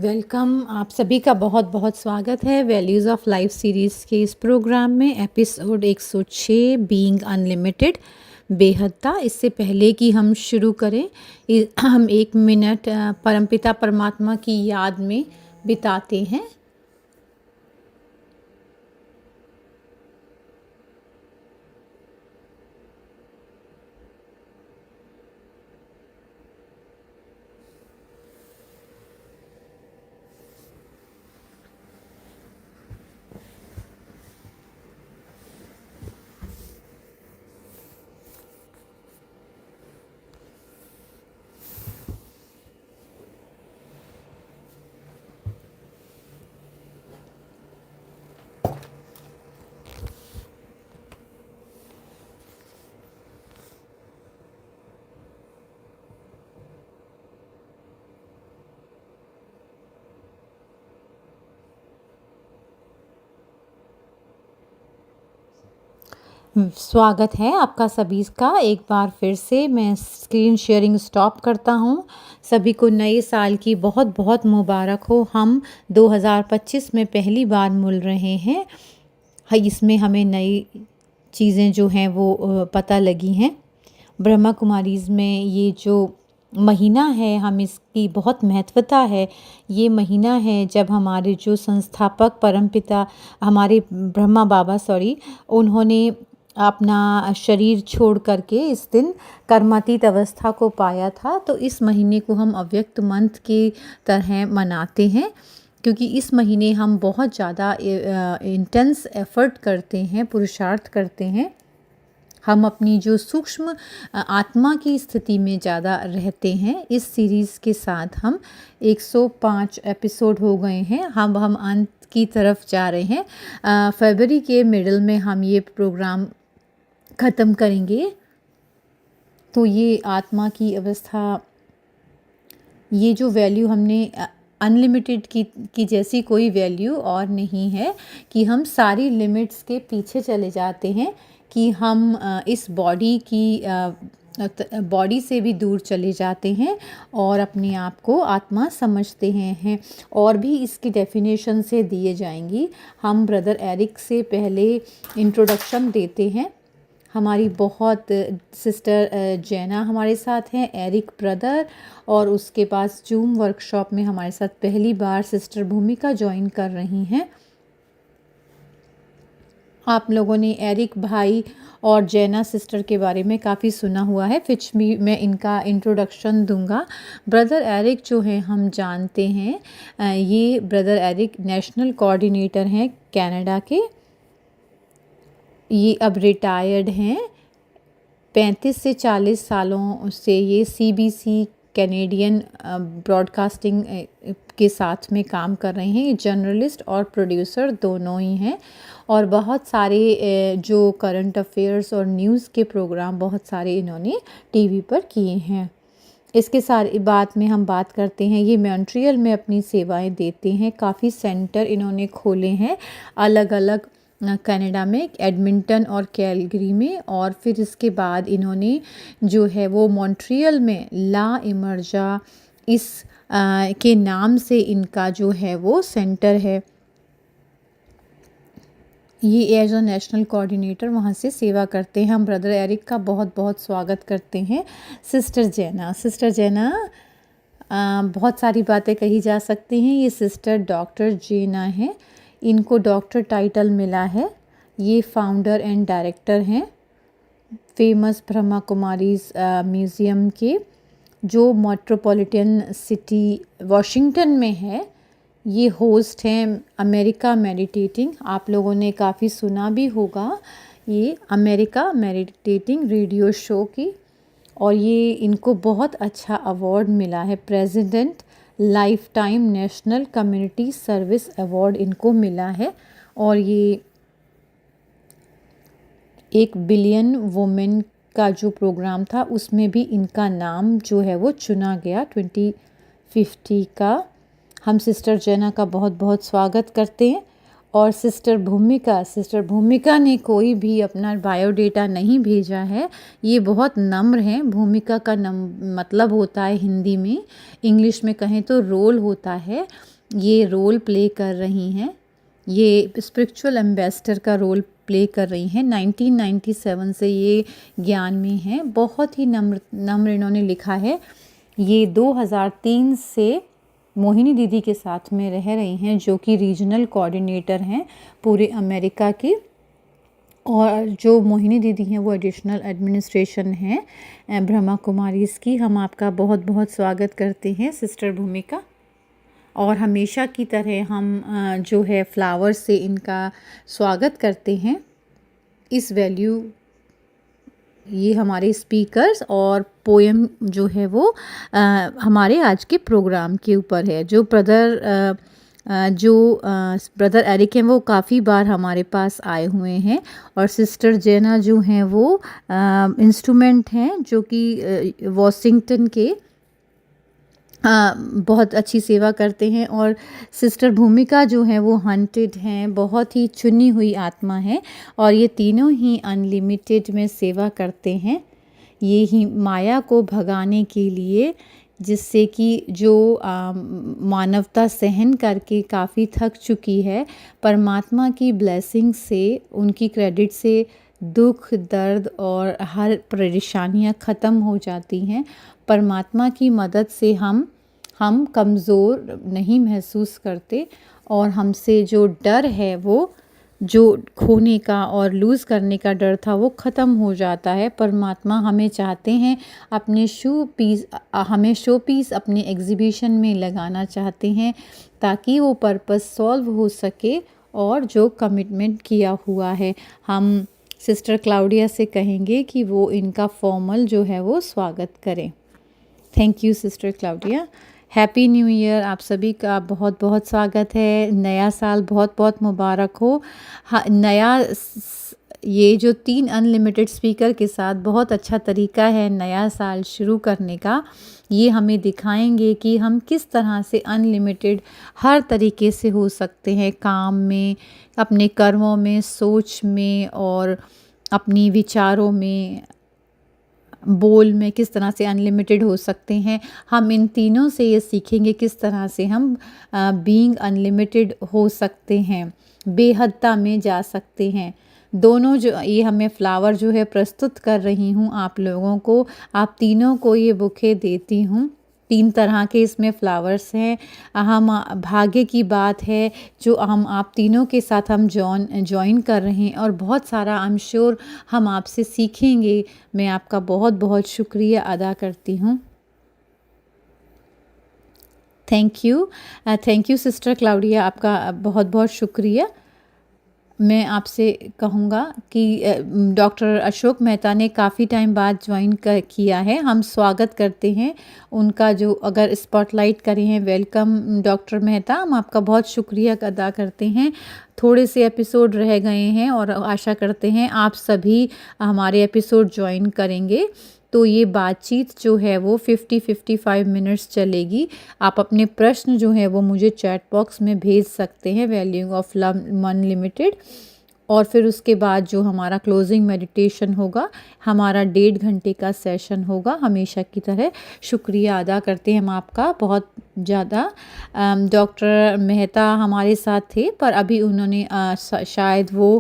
Welcome. आप सभी का बहुत बहुत स्वागत है वैल्यूज़ ऑफ लाइफ सीरीज़ के इस प्रोग्राम में। एपिसोड 106 बीइंग अनलिमिटेड, बेहदता। इससे पहले कि हम शुरू करें, हम 1 मिनट परमपिता परमात्मा की याद में बिताते हैं। स्वागत है आपका सभी का। एक बार फिर से मैं स्क्रीन शेयरिंग स्टॉप करता हूँ। सभी को नए साल की बहुत बहुत मुबारक हो। हम 2025 में पहली बार मिल रहे हैं। इसमें हमें नई चीज़ें जो हैं वो पता लगी हैं। ब्रह्मा कुमारीज़ में ये जो महीना है, हम इसकी बहुत महत्वता है। ये महीना है जब हमारे जो संस्थापक परमपिता, हमारे ब्रह्मा बाबा उन्होंने अपना शरीर छोड़ करके इस दिन कर्मातीत अवस्था को पाया था। तो इस महीने को हम अव्यक्त मंथ की तरह मनाते हैं, क्योंकि इस महीने हम बहुत ज़्यादा इंटेंस एफर्ट करते हैं, पुरुषार्थ करते हैं। हम अपनी जो सूक्ष्म आत्मा की स्थिति में ज़्यादा रहते हैं। इस सीरीज़ के साथ हम 105 एपिसोड हो गए हैं। हम अंत की तरफ जा रहे हैं। फरवरी के मिडल में हम ये प्रोग्राम ख़त्म करेंगे। तो ये आत्मा की अवस्था, ये जो वैल्यू हमने अनलिमिटेड की जैसी कोई वैल्यू और नहीं है, कि हम सारी लिमिट्स के पीछे चले जाते हैं, कि हम इस बॉडी से भी दूर चले जाते हैं और अपने आप को आत्मा समझते हैं। और भी इसकी डेफिनेशन से दिए जाएंगी। हम ब्रदर एरिक से पहले इंट्रोडक्शन देते हैं। हमारी बहुत सिस्टर जैना हमारे साथ हैं, एरिक ब्रदर, और उसके पास जूम वर्कशॉप में हमारे साथ पहली बार सिस्टर भूमिका ज्वाइन कर रही हैं। आप लोगों ने एरिक भाई और जैना सिस्टर के बारे में काफ़ी सुना हुआ है, फिर भी मैं इनका इंट्रोडक्शन दूंगा। ब्रदर एरिक जो है, हम जानते हैं ये ब्रदर एरिक नेशनल कोऑर्डिनेटर हैं कनाडा के। ये अब रिटायर्ड हैं। 35 से 40 सालों से ये CBC कैनेडियन ब्रॉडकास्टिंग के साथ में काम कर रहे हैं। ये जर्नलिस्ट और प्रोड्यूसर दोनों ही हैं, और बहुत सारे जो करंट अफेयर्स और न्यूज़ के प्रोग्राम बहुत सारे इन्होंने टीवी पर किए हैं। इसके सारी बात में हम बात करते हैं, ये मॉन्ट्रियल में अपनी सेवाएं देते हैं। काफ़ी सेंटर इन्होंने खोले हैं अलग अलग, कनाडा में, एडमिंटन और कैलगरी में। और फिर इसके बाद इन्होंने जो है वो मॉन्ट्रियल में ला इमर्जा इस के नाम से इनका जो है वो सेंटर है। ये एज अ नेशनल कोऑर्डिनेटर वहाँ से सेवा करते हैं। हम ब्रदर एरिक का बहुत बहुत स्वागत करते हैं। सिस्टर जैना बहुत सारी बातें कही जा सकती हैं। ये सिस्टर डॉक्टर जेना है, इनको डॉक्टर टाइटल मिला है। ये फाउंडर एंड डायरेक्टर हैं फेमस ब्रह्मा कुमारीज़ म्यूज़ियम के, जो मेट्रोपॉलिटन सिटी वॉशिंगटन में है। ये होस्ट हैं अमेरिका मेडिटेटिंग, आप लोगों ने काफ़ी सुना भी होगा, ये अमेरिका मेडिटेटिंग रेडियो शो की। और ये इनको बहुत अच्छा अवार्ड मिला है, president life time national community service award इनको मिला है। और ये 1 बिलियन वुमेन का जो प्रोग्राम था उसमें भी इनका नाम जो है वो चुना गया 2050 का। हम सिस्टर जैना का बहुत बहुत स्वागत करते हैं। और सिस्टर भूमिका ने कोई भी अपना बायोडेटा नहीं भेजा है। ये बहुत नम्र हैं। भूमिका का मतलब होता है हिंदी में, इंग्लिश में कहें तो रोल होता है। ये रोल प्ले कर रही हैं, ये स्पिरिचुअल एम्बेसडर का रोल प्ले कर रही हैं। 1997 से ये ज्ञान में हैं। बहुत ही नम्र इन्होंने लिखा है। ये 2003 से मोहिनी दीदी के साथ में रह रही हैं, जो कि रीजनल कोऑर्डिनेटर हैं पूरे अमेरिका की। और जो मोहिनी दीदी हैं वो एडिशनल एडमिनिस्ट्रेशन हैं ब्रह्मा कुमारीज़ की। हम आपका बहुत बहुत स्वागत करते हैं सिस्टर भूमिका। और हमेशा की तरह हम जो है फ्लावर से इनका स्वागत करते हैं। इस वैल्यू ये हमारे स्पीकर्स और पोएम जो है वो हमारे आज के प्रोग्राम के ऊपर है। जो ब्रदर एरिक हैं वो काफ़ी बार हमारे पास आए हुए हैं। और सिस्टर जेना जो हैं वो इंस्ट्रूमेंट हैं, जो कि वॉशिंगटन के बहुत अच्छी सेवा करते हैं। और सिस्टर भूमिका जो है वो हंटेड हैं, बहुत ही चुनी हुई आत्मा है। और ये तीनों ही अनलिमिटेड में सेवा करते हैं, ये ही माया को भगाने के लिए, जिससे कि जो मानवता सहन करके काफ़ी थक चुकी है, परमात्मा की ब्लेसिंग से, उनकी क्रेडिट से दुख दर्द और हर परेशानियां ख़त्म हो जाती हैं। परमात्मा की मदद से हम कमज़ोर नहीं महसूस करते। और हमसे जो डर है, वो जो खोने का और लूज़ करने का डर था, वो ख़त्म हो जाता है। परमात्मा हमें चाहते हैं अपने हमें शो पीस अपने एग्ज़िबिशन में लगाना चाहते हैं, ताकि वो पर्पस सॉल्व हो सके। और जो कमिटमेंट किया हुआ है, हम सिस्टर क्लाउडिया से कहेंगे कि वो इनका फॉर्मल जो है वो स्वागत करें। Thank you sister Claudia. Happy new year. आप सभी का बहुत बहुत स्वागत है। नया साल बहुत बहुत मुबारक हो। ये जो 3 अनलिमिटेड स्पीकर के साथ बहुत अच्छा तरीका है नया साल शुरू करने का। ये हमें दिखाएंगे कि हम किस तरह से अनलिमिटेड हर तरीके से हो सकते हैं, काम में, अपने कर्मों में, सोच में और अपनी विचारों में, बोल में किस तरह से अनलिमिटेड हो सकते हैं। हम इन तीनों से ये सीखेंगे किस तरह से हम बीइंग अनलिमिटेड हो सकते हैं, बेहदता में जा सकते हैं। दोनों जो ये हमें फ्लावर जो है प्रस्तुत कर रही हूँ आप लोगों को, आप तीनों को ये बुके देती हूँ। 3 तरह के इसमें फ्लावर्स हैं। हम भाग्य की बात है जो हम आप तीनों के साथ हम जॉइन कर रहे हैं, और बहुत सारा आई एम श्योर हम आपसे सीखेंगे। मैं आपका बहुत बहुत शुक्रिया अदा करती हूँ। थैंक यू सिस्टर क्लाउडिया, आपका बहुत बहुत शुक्रिया। मैं आपसे कहूँगा कि डॉक्टर अशोक मेहता ने काफ़ी टाइम बाद ज्वाइन किया है। हम स्वागत करते हैं उनका, जो अगर स्पॉटलाइट करे हैं। वेलकम डॉक्टर मेहता, हम आपका बहुत शुक्रिया अदा करते हैं। थोड़े से एपिसोड रह गए हैं और आशा करते हैं आप सभी हमारे एपिसोड ज्वाइन करेंगे। तो ये बातचीत जो है वो 50-55 मिनट्स चलेगी। आप अपने प्रश्न जो है वो मुझे चैट बॉक्स में भेज सकते हैं, वैल्यू ऑफ लव अनलिमिटेड। और फिर उसके बाद जो हमारा क्लोजिंग मेडिटेशन होगा, हमारा 1.5 घंटे का सेशन होगा हमेशा की तरह। शुक्रिया अदा करते हैं हम आपका बहुत ज़्यादा। डॉक्टर मेहता हमारे साथ थे, पर अभी उन्होंने शायद वो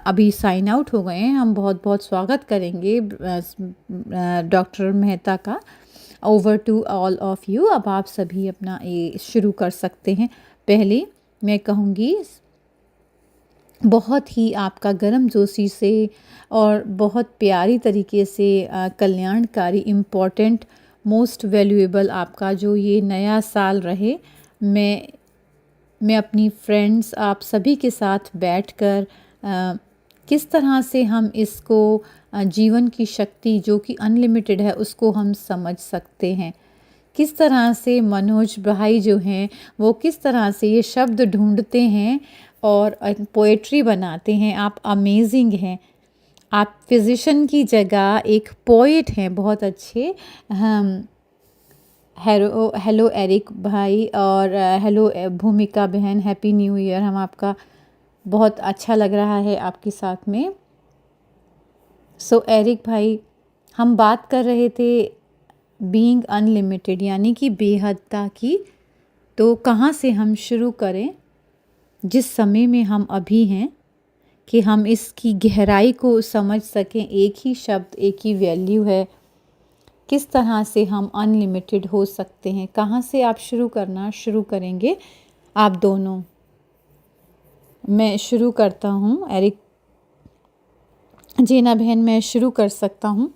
अभी साइन आउट हो गए हैं। हम बहुत बहुत स्वागत करेंगे डॉक्टर मेहता का। Over to all of you. अब आप सभी अपना ये शुरू कर सकते हैं। पहले मैं कहूँगी बहुत ही आपका गर्म जोशी से और बहुत प्यारी तरीके से कल्याणकारी, इम्पोर्टेंट, मोस्ट वैल्यूएबल आपका जो ये नया साल रहे। मैं अपनी फ्रेंड्स आप सभी के साथ बैठकर किस तरह से हम इसको जीवन की शक्ति जो कि अनलिमिटेड है उसको हम समझ सकते हैं। किस तरह से मनोज भाई जो हैं वो किस तरह से ये शब्द ढूंढते हैं और पोएट्री बनाते हैं। आप अमेजिंग हैं। आप फिजिशियन की जगह एक पोएट हैं, बहुत अच्छे। हेलो हेलो एरिक भाई और हेलो भूमिका बहन, हैप्पी न्यू ईयर। हम आपका बहुत अच्छा लग रहा है आपके साथ में। सो एरिक भाई, हम बात कर रहे थे बीइंग अनलिमिटेड यानी कि बेहदता की। तो कहाँ से हम शुरू करें जिस समय में हम अभी हैं, कि हम इसकी गहराई को समझ सकें। एक ही शब्द, एक ही वैल्यू है, किस तरह से हम अनलिमिटेड हो सकते हैं। कहाँ से आप शुरू करेंगे आप दोनों? मैं शुरू करता हूँ एरिक। जीना बहन, मैं शुरू कर सकता हूँ।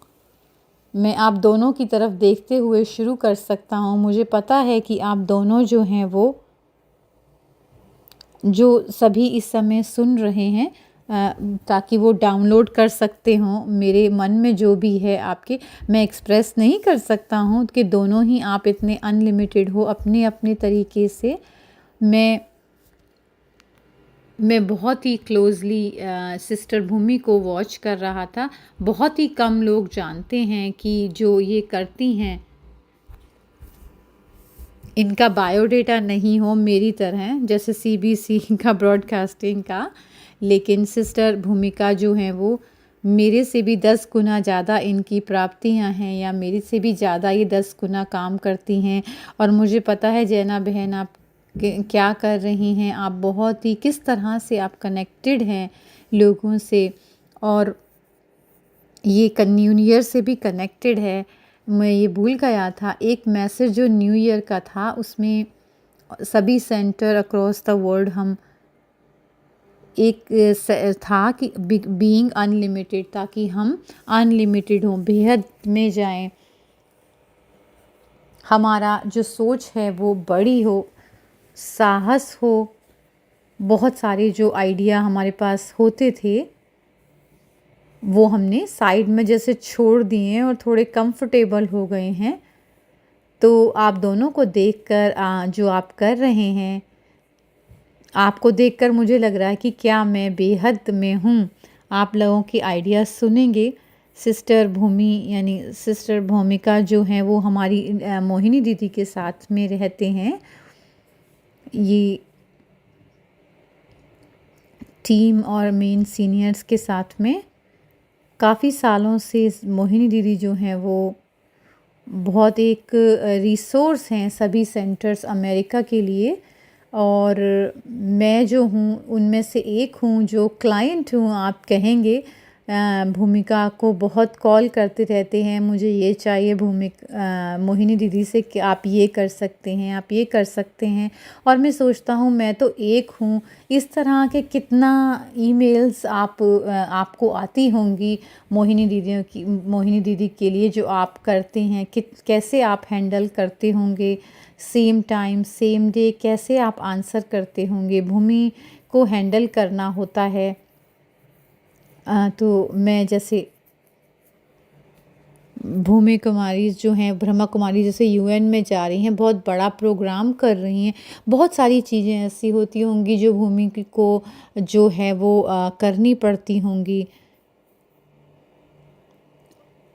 मैं आप दोनों की तरफ देखते हुए शुरू कर सकता हूँ। मुझे पता है कि आप दोनों जो हैं वो, जो सभी इस समय सुन रहे हैं, ताकि वो डाउनलोड कर सकते हों। मेरे मन में जो भी है आपके, मैं एक्सप्रेस नहीं कर सकता हूँ कि दोनों ही आप इतने अनलिमिटेड हो अपने अपने तरीके से। मैं बहुत ही क्लोज़ली सिस्टर भूमि को वॉच कर रहा था। बहुत ही कम लोग जानते हैं कि जो ये करती हैं, इनका बायोडेटा नहीं हो मेरी तरह, जैसे सीबीसी का ब्रॉडकास्टिंग का। लेकिन सिस्टर भूमिका जो हैं वो मेरे से भी 10 गुना ज़्यादा इनकी प्राप्तियां हैं, या मेरे से भी ज़्यादा ये 10 गुना काम करती हैं। और मुझे पता है जैना बहन आप क्या कर रही हैं। आप बहुत ही किस तरह से आप कनेक्टेड हैं लोगों से, और ये न्यू ईयर से भी कनेक्टेड है। मैं ये भूल गया था, एक मैसेज जो न्यू ईयर का था उसमें सभी सेंटर अक्रॉस द वर्ल्ड हम एक था कि बीइंग अनलिमिटेड, ताकि हम अनलिमिटेड हों, बेहद में जाएं। हमारा जो सोच है वो बड़ी हो, साहस हो। बहुत सारे जो आइडिया हमारे पास होते थे वो हमने साइड में जैसे छोड़ दिए हैं और थोड़े कंफर्टेबल हो गए हैं। तो आप दोनों को देखकर जो आप कर रहे हैं, आपको देखकर मुझे लग रहा है कि क्या मैं बेहद में हूँ। आप लोगों की आइडियाज़ सुनेंगे। सिस्टर भूमि यानी सिस्टर भूमिका जो हैं वो हमारी मोहिनी दीदी के साथ में रहते हैं। ये टीम और मेन सीनियर्स के साथ में काफ़ी सालों से मोहिनी दीदी जो हैं वो बहुत एक रिसोर्स हैं सभी सेंटर्स अमेरिका के लिए। और मैं जो हूँ उनमें से एक हूँ, जो क्लाइंट हूँ आप कहेंगे। भूमिका को बहुत कॉल करते रहते हैं, मुझे ये चाहिए मोहिनी दीदी से कि आप ये कर सकते हैं, आप ये कर सकते हैं। और मैं सोचता हूँ मैं तो एक हूँ। इस तरह के कितना ईमेल्स आपको आती होंगी मोहिनी दीदी के लिए जो आप करते हैं। कैसे आप हैंडल करते होंगे, सेम टाइम सेम डे कैसे आप आंसर करते होंगे। भूमि को हैंडल करना होता है। तो मैं जैसे भूमि कुमारी जो हैं, ब्रह्मा कुमारी जैसे यूएन में जा रही हैं, बहुत बड़ा प्रोग्राम कर रही हैं। बहुत सारी चीज़ें ऐसी होती होंगी जो भूमि को जो है वो करनी पड़ती होंगी।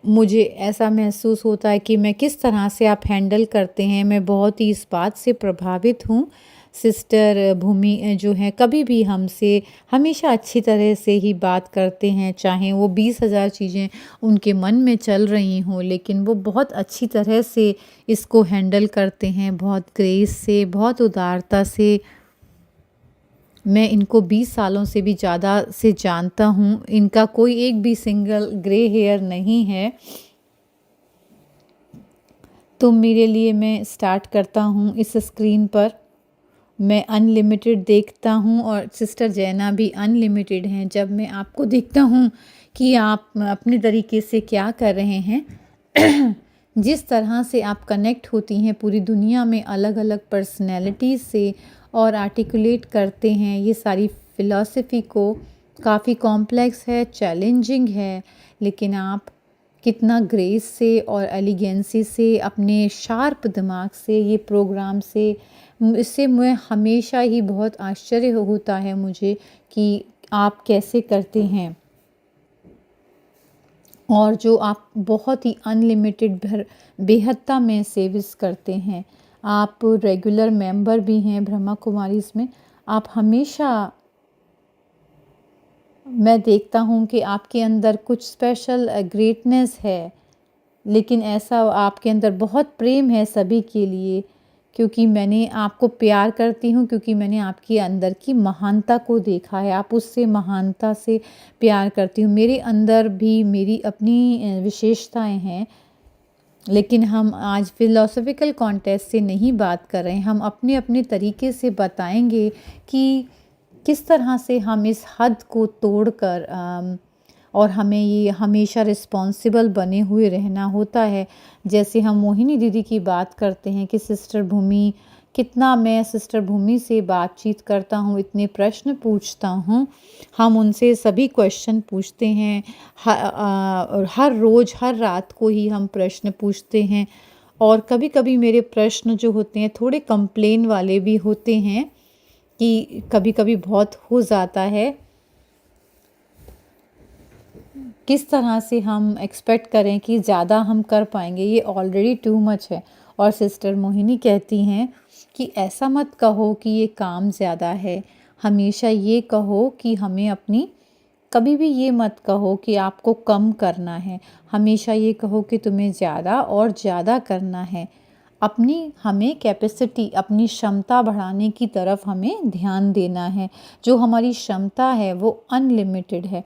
मुझे ऐसा महसूस होता है कि मैं किस तरह से आप हैंडल करते हैं, मैं बहुत ही इस बात से प्रभावित हूँ। सिस्टर भूमि जो है कभी भी हमसे हमेशा अच्छी तरह से ही बात करते हैं, चाहे वो 20,000 चीज़ें उनके मन में चल रही हों, लेकिन वो बहुत अच्छी तरह से इसको हैंडल करते हैं, बहुत ग्रेस से, बहुत उदारता से। मैं इनको 20 सालों से भी ज़्यादा से जानता हूँ। इनका कोई एक भी सिंगल ग्रे हेयर नहीं है। तो मेरे लिए मैं स्टार्ट करता हूँ इस स्क्रीन पर। मैं अनलिमिटेड देखता हूँ और सिस्टर जैना भी अनलिमिटेड हैं। जब मैं आपको देखता हूँ कि आप अपने तरीके से क्या कर रहे हैं, जिस तरह से आप कनेक्ट होती हैं पूरी दुनिया में अलग अलग पर्सनैलिटीज़ से और आर्टिकुलेट करते हैं ये सारी फ़िलॉसफ़ी को, काफ़ी कॉम्प्लेक्स है, चैलेंजिंग है, लेकिन आप कितना ग्रेस से और एलिगेंसी से अपने शार्प दिमाग से ये प्रोग्राम से, इससे मैं हमेशा ही बहुत आश्चर्य होता है मुझे कि आप कैसे करते हैं। और जो आप बहुत ही अनलिमिटेड बेहदता में सर्विस करते हैं। आप रेगुलर मेंबर भी हैं ब्रह्मा कुमारीज़ में। आप हमेशा, मैं देखता हूँ कि आपके अंदर कुछ स्पेशल ग्रेटनेस है, लेकिन ऐसा आपके अंदर बहुत प्रेम है सभी के लिए, क्योंकि मैंने आपको प्यार करती हूँ, क्योंकि मैंने आपके अंदर की महानता को देखा है। आप उससे महानता से प्यार करती हूँ। मेरे अंदर भी मेरी अपनी विशेषताएं हैं, लेकिन हम आज फ़िलॉसफ़िकल कॉन्टेक्स्ट से नहीं बात कर रहे हैं। हम अपने अपने तरीके से बताएंगे कि किस तरह से हम इस हद को तोड़कर और हमें ये हमेशा रिस्पॉन्सिबल बने हुए रहना होता है। जैसे हम मोहिनी दीदी की बात करते हैं कि सिस्टर भूमि, कितना मैं सिस्टर भूमि से बातचीत करता हूँ, इतने प्रश्न पूछता हूँ, हम उनसे सभी क्वेश्चन पूछते हैं। और हर रोज़ हर रात को ही हम प्रश्न पूछते हैं। और कभी कभी मेरे प्रश्न जो होते हैं थोड़े कंप्लेन वाले भी होते हैं, कि कभी कभी बहुत हो जाता है। किस तरह से हम एक्सपेक्ट करें कि ज़्यादा हम कर पाएंगे, ये ऑलरेडी टू मच है। और सिस्टर मोहिनी कहती हैं कि ऐसा मत कहो कि ये काम ज़्यादा है, हमेशा ये कहो कि हमें अपनी, कभी भी ये मत कहो कि आपको कम करना है, हमेशा ये कहो कि तुम्हें ज़्यादा और ज़्यादा करना है। अपनी हमें कैपेसिटी, अपनी क्षमता बढ़ाने की तरफ हमें ध्यान देना है। जो हमारी क्षमता है वो अनलिमिटेड है।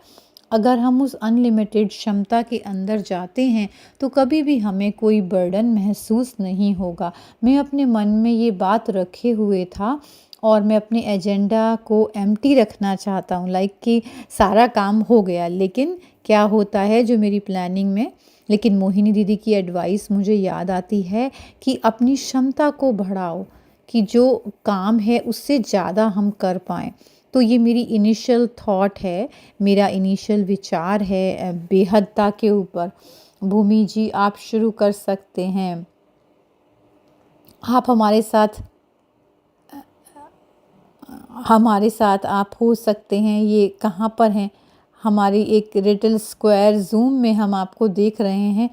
अगर हम उस अनलिमिटेड क्षमता के अंदर जाते हैं तो कभी भी हमें कोई बर्डन महसूस नहीं होगा। मैं अपने मन में ये बात रखे हुए था और मैं अपने एजेंडा को एम्प्टी रखना चाहता हूँ, लाइक कि सारा काम हो गया। लेकिन क्या होता है जो मेरी प्लानिंग में, लेकिन मोहिनी दीदी की एडवाइस मुझे याद आती है कि अपनी क्षमता को बढ़ाओ, कि जो काम है उससे ज़्यादा हम कर पाएँ। तो ये मेरी इनिशियल थॉट है, मेरा इनिशियल विचार है बेहदता के ऊपर। भूमि जी आप शुरू कर सकते हैं। आप हमारे साथ आप हो सकते हैं। ये कहाँ पर हैं? हमारी एक लिटिल स्क्वायर ज़ूम में हम आपको देख रहे हैं।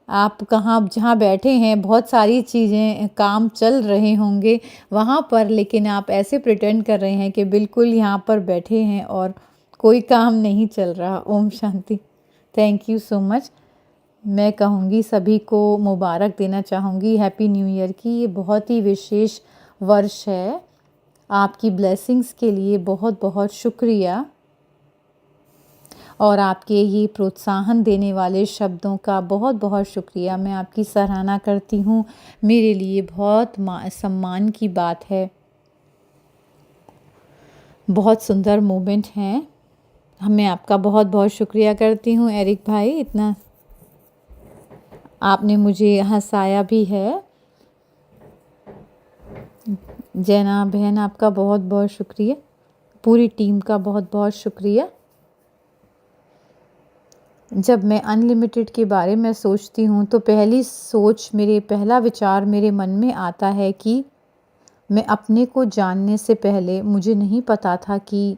आप कहाँ, जहाँ बैठे हैं बहुत सारी चीज़ें, काम चल रहे होंगे वहाँ पर, लेकिन आप ऐसे प्रिटेंड कर रहे हैं कि बिल्कुल यहाँ पर बैठे हैं और कोई काम नहीं चल रहा। ओम शांति। Thank you so much. मैं कहूँगी सभी को मुबारक देना चाहूँगी हैप्पी न्यू ईयर की। ये बहुत ही विशेष वर्ष है। आपकी ब्लेसिंग्स के लिए बहुत बहुत शुक्रिया, और आपके ये प्रोत्साहन देने वाले शब्दों का बहुत बहुत शुक्रिया। मैं आपकी सराहना करती हूँ। मेरे लिए बहुत सम्मान की बात है। बहुत सुंदर मोमेंट हैं। मैं आपका बहुत बहुत शुक्रिया करती हूँ एरिक भाई, इतना आपने मुझे हंसाया भी है। जैना बहन आपका बहुत बहुत शुक्रिया, पूरी टीम का बहुत बहुत शुक्रिया। जब मैं अनलिमिटेड के बारे में सोचती हूँ तो पहला विचार मेरे मन में आता है कि मैं अपने को जानने से पहले मुझे नहीं पता था कि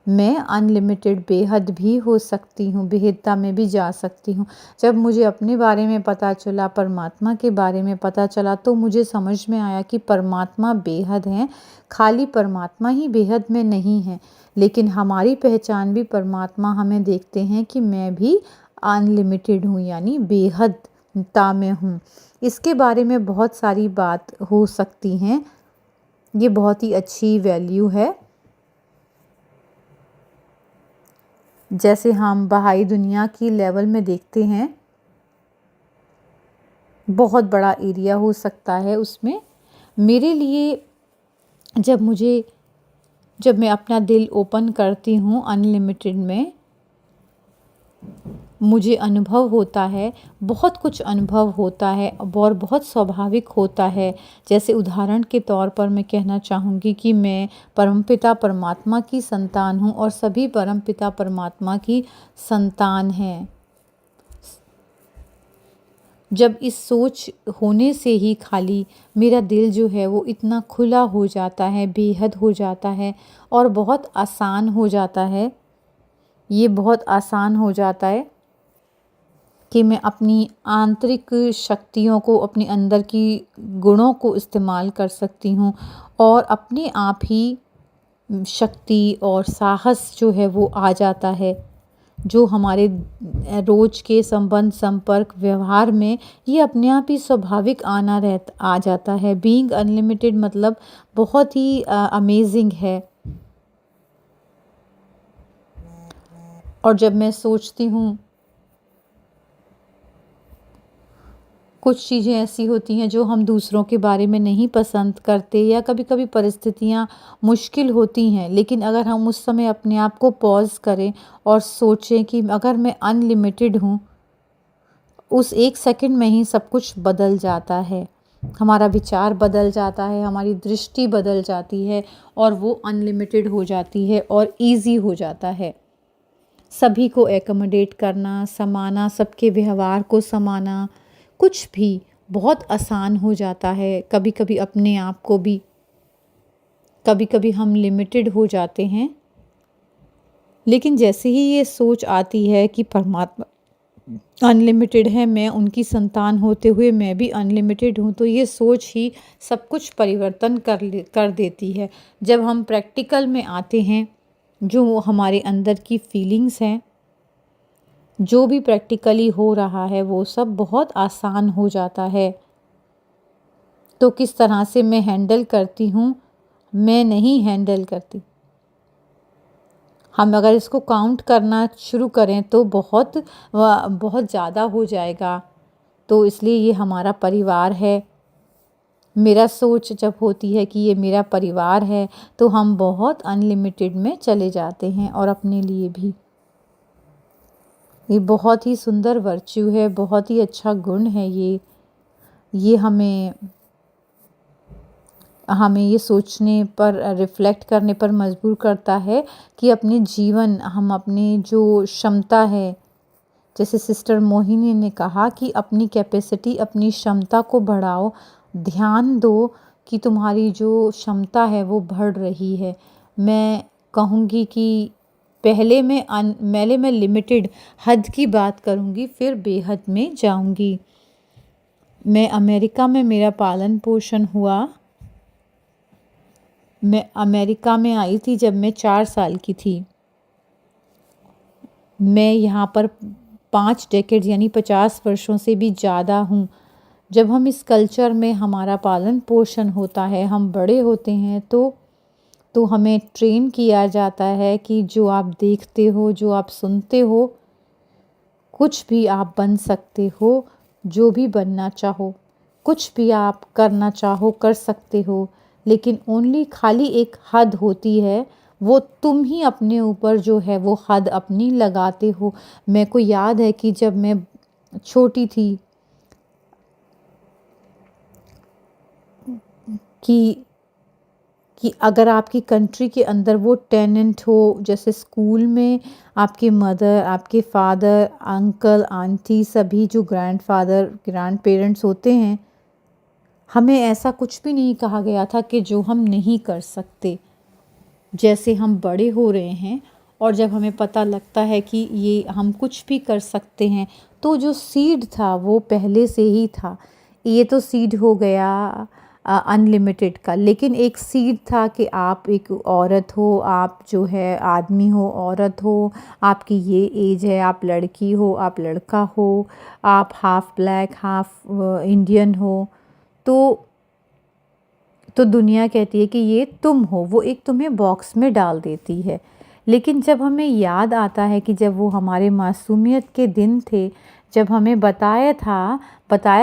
मैं अनलिमिटेड बेहद भी हो सकती हूँ, बेहदता में भी जा सकती हूँ। जब मुझे अपने बारे में पता चला, परमात्मा के बारे में पता चला, तो मुझे समझ में आया कि परमात्मा बेहद हैं। खाली परमात्मा ही बेहद में नहीं है, लेकिन हमारी पहचान भी परमात्मा हमें देखते हैं कि मैं भी अनलिमिटेड हूँ, यानी बेहदता में हूँ। इसके बारे में बहुत सारी बात हो सकती हैं। ये बहुत ही अच्छी वैल्यू है। जैसे हम बहाई दुनिया की लेवल में देखते हैं, बहुत बड़ा एरिया हो सकता है उसमें। मेरे लिए जब मैं अपना दिल ओपन करती हूँ अनलिमिटेड में, मुझे अनुभव होता है, बहुत कुछ अनुभव होता है और बहुत स्वाभाविक होता है। जैसे उदाहरण के तौर पर मैं कहना चाहूँगी कि मैं परमपिता परमात्मा की संतान हूँ और सभी परमपिता परमात्मा की संतान हैं। जब इस सोच होने से ही खाली मेरा दिल जो है वो इतना खुला हो जाता है, बेहद हो जाता है और बहुत आसान हो जाता है। ये बहुत आसान हो जाता है कि मैं अपनी आंतरिक शक्तियों को, अपने अंदर की गुणों को इस्तेमाल कर सकती हूँ और अपने आप ही शक्ति और साहस जो है वो आ जाता है, जो हमारे रोज के संबंध, संपर्क, व्यवहार में ये अपने आप ही स्वाभाविक आ जाता है। बीइंग अनलिमिटेड मतलब बहुत ही अमेजिंग है। और जब मैं सोचती हूँ, कुछ चीज़ें ऐसी होती हैं जो हम दूसरों के बारे में नहीं पसंद करते, या कभी-कभी परिस्थितियाँ मुश्किल होती हैं, लेकिन अगर हम उस समय अपने आप को पॉज़ करें और सोचें कि अगर मैं अनलिमिटेड हूँ, उस 1 सेकंड में ही सब कुछ बदल जाता है। हमारा विचार बदल जाता है, हमारी दृष्टि बदल जाती है और वो अनलिमिटेड हो जाती है और ईज़ी हो जाता है। सभी को एकमोडेट करना, समाना, सबके व्यवहार को समाना, कुछ भी बहुत आसान हो जाता है। कभी-कभी अपने आप को भी, कभी-कभी हम लिमिटेड हो जाते हैं, लेकिन जैसे ही ये सोच आती है कि परमात्मा अनलिमिटेड है, मैं उनकी संतान होते हुए मैं भी अनलिमिटेड हूँ, तो ये सोच ही सब कुछ परिवर्तन कर देती है। जब हम प्रैक्टिकल में आते हैं, जो हमारे अंदर की फीलिंग्स हैं, जो भी प्रैक्टिकली हो रहा है वो सब बहुत आसान हो जाता है। तो किस तरह से मैं हैंडल करती हूँ, मैं नहीं हैंडल करती। हम अगर इसको काउंट करना शुरू करें तो बहुत ज़्यादा हो जाएगा। तो इसलिए ये हमारा परिवार है। मेरा सोच जब होती है कि ये मेरा परिवार है, तो हम बहुत अनलिमिटेड में चले जाते हैं और अपने लिए भी। ये बहुत ही सुंदर वर्च्यू है, बहुत ही अच्छा गुण है ये। ये हमें ये सोचने पर, रिफ्लेक्ट करने पर मजबूर करता है कि अपने जीवन, हम अपनी जो क्षमता है, जैसे सिस्टर मोहिनी ने कहा कि अपनी कैपेसिटी, अपनी क्षमता को बढ़ाओ, ध्यान दो कि तुम्हारी जो क्षमता है वो बढ़ रही है। मैं कहूँगी कि पहले मैं लिमिटेड, हद की बात करूँगी, फिर बेहद में जाऊँगी। मैं अमेरिका में मेरा पालन पोषण हुआ। मैं अमेरिका में आई थी जब मैं 4 साल की थी। मैं यहाँ पर 5 डेकेड यानी 50 वर्षों से भी ज़्यादा हूँ। जब हम इस कल्चर में हमारा पालन पोषण होता है, हम बड़े होते हैं, तो हमें ट्रेन किया जाता है कि जो आप देखते हो, जो आप सुनते हो, कुछ भी आप बन सकते हो, जो भी बनना चाहो, कुछ भी आप करना चाहो कर सकते हो, लेकिन ओनली खाली एक हद होती है, वो तुम ही अपने ऊपर जो है वो हद अपनी लगाते हो। मेरे को याद है कि जब मैं छोटी थी कि अगर आपकी कंट्री के अंदर वो टेनेंट हो, जैसे स्कूल में आपके मदर, आपके फादर, अंकल, आंटी, सभी जो ग्रैंडफादर, ग्रैंड पेरेंट्स होते हैं, हमें ऐसा कुछ भी नहीं कहा गया था कि जो हम नहीं कर सकते। जैसे हम बड़े हो रहे हैं और जब हमें पता लगता है कि ये हम कुछ भी कर सकते हैं, तो जो सीड था वो पहले से ही था। ये तो सीड हो गया अनलिमिटेड का, लेकिन एक सीड था कि आप एक औरत हो, आप जो है आदमी हो, औरत हो, आपकी ये एज है, आप लड़की हो, आप लड़का हो, आप हाफ ब्लैक हाफ इंडियन हो, तो दुनिया कहती है कि ये तुम हो, वो एक तुम्हें बॉक्स में डाल देती है। लेकिन जब हमें याद आता है कि जब वो हमारे मासूमियत के दिन थे, जब हमें बताया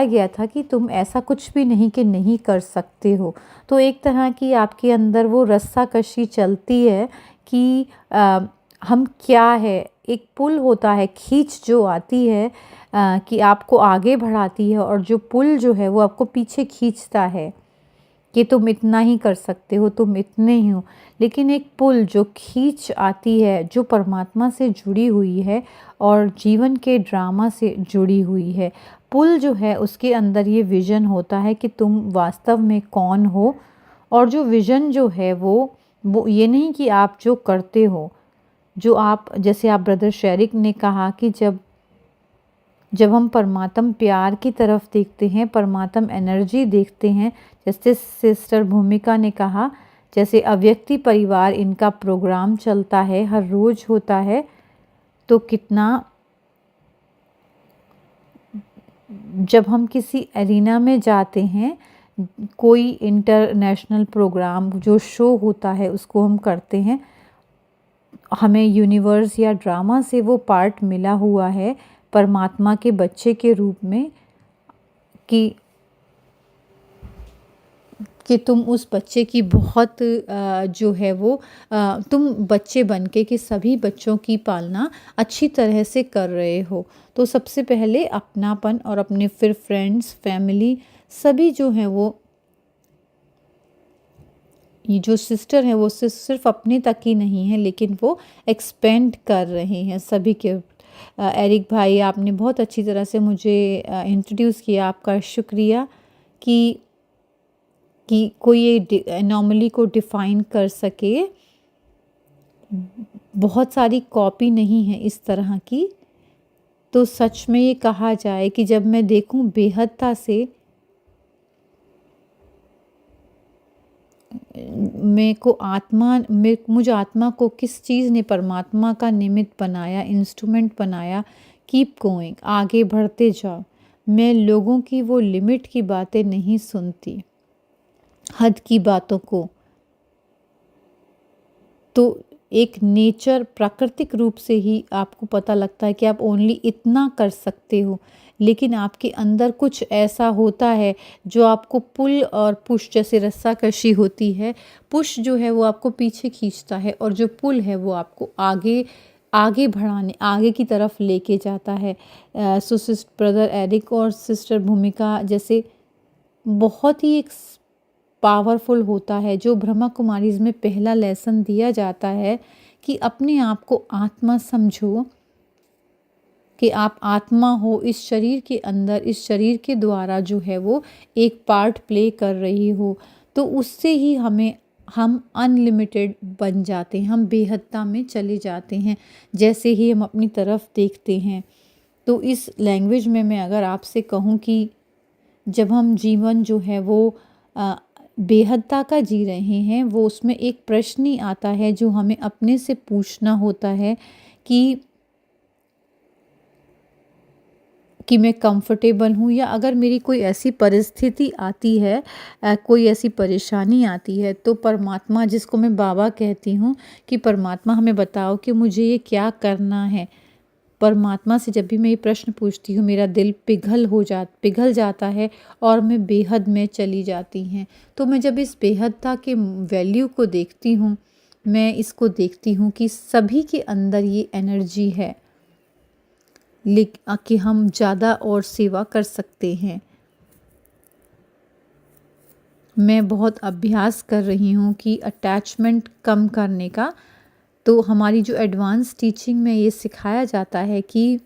गया था कि तुम ऐसा कुछ भी नहीं कि नहीं कर सकते हो, तो एक तरह की आपके अंदर वो रस्साकशी चलती है कि हम क्या है, एक पुल होता है, खींच जो आती है कि आपको आगे बढ़ाती है, और जो पुल जो है वो आपको पीछे खींचता है कि तुम इतना ही कर सकते हो, तुम इतने ही हो। लेकिन एक पुल जो खींच आती है, जो परमात्मा से जुड़ी हुई है और जीवन के ड्रामा से जुड़ी हुई है, पुल जो है उसके अंदर ये विज़न होता है कि तुम वास्तव में कौन हो। और जो विज़न जो है वो ये नहीं कि आप जो करते हो, जो आप, जैसे आप ब्रदर शेरिक ने कहा कि जब जब हम परमात्म प्यार की तरफ देखते हैं, परमात्म एनर्जी देखते हैं, जैसे सिस्टर भूमिका ने कहा, जैसे अव्यक्ति परिवार इनका प्रोग्राम चलता है, हर रोज़ होता है, तो कितना, जब हम किसी एरिना में जाते हैं, कोई इंटरनेशनल प्रोग्राम जो शो होता है उसको हम करते हैं, हमें यूनिवर्स या ड्रामा से वो पार्ट मिला हुआ है परमात्मा के बच्चे के रूप में, कि तुम उस बच्चे की बहुत जो है वो तुम बच्चे बनके कि सभी बच्चों की पालना अच्छी तरह से कर रहे हो। तो सबसे पहले अपनापन और अपने फिर फ्रेंड्स, फैमिली, सभी जो हैं वो, ये जो सिस्टर है वो सिर्फ अपने तक ही नहीं है, लेकिन वो एक्सपेंड कर रहे हैं सभी के। एरिक भाई, आपने बहुत अच्छी तरह से मुझे इंट्रोड्यूस किया, आपका शुक्रिया कि कोई ये एनॉमली को डिफ़ाइन कर सके। बहुत सारी कॉपी नहीं है इस तरह की, तो सच में ये कहा जाए कि जब मैं देखूं बेहदता से, मुझ आत्मा को किस चीज़ ने परमात्मा का निमित्त बनाया, इंस्ट्रूमेंट बनाया। कीप गोइंग, आगे बढ़ते जाओ। मैं लोगों की वो लिमिट की बातें नहीं सुनती, हद की बातों को। तो एक नेचर, प्राकृतिक रूप से ही आपको पता लगता है कि आप ओनली इतना कर सकते हो, लेकिन आपके अंदर कुछ ऐसा होता है जो आपको पुल और पुश, जैसे रस्साकशी होती है, पुश जो है वो आपको पीछे खींचता है और जो पुल है वो आपको आगे आगे बढ़ाने, आगे की तरफ लेके जाता है। सो ब्रदर एरिक और सिस्टर भूमिका जैसे बहुत ही एक पावरफुल होता है, जो ब्रह्मा कुमारीज में पहला लेसन दिया जाता है कि अपने आप को आत्मा समझो, कि आप आत्मा हो इस शरीर के अंदर, इस शरीर के द्वारा जो है वो एक पार्ट प्ले कर रही हो। तो उससे ही हम अनलिमिटेड बन जाते हैं, हम बेहदता में चले जाते हैं जैसे ही हम अपनी तरफ देखते हैं। तो इस लैंग्वेज में मैं अगर आपसे कहूँ कि जब हम जीवन जो है वो बेहदता का जी रहे हैं, वो उसमें एक प्रश्न ही आता है जो हमें अपने से पूछना होता है कि मैं कंफर्टेबल हूँ, या अगर मेरी कोई ऐसी परिस्थिति आती है, कोई ऐसी परेशानी आती है, तो परमात्मा, जिसको मैं बाबा कहती हूँ, कि परमात्मा हमें बताओ कि मुझे ये क्या करना है। परमात्मा से जब भी मैं ये प्रश्न पूछती हूँ, मेरा दिल पिघल जाता है और मैं बेहद में चली जाती हैं। तो मैं जब इस बेहदता के वैल्यू को देखती हूँ, मैं इसको देखती हूँ कि सभी के अंदर ये एनर्जी है, कि हम ज़्यादा और सेवा कर सकते हैं। मैं बहुत अभ्यास कर रही हूँ कि अटैचमेंट कम करने का। तो हमारी जो एडवांस टीचिंग में ये सिखाया जाता है कि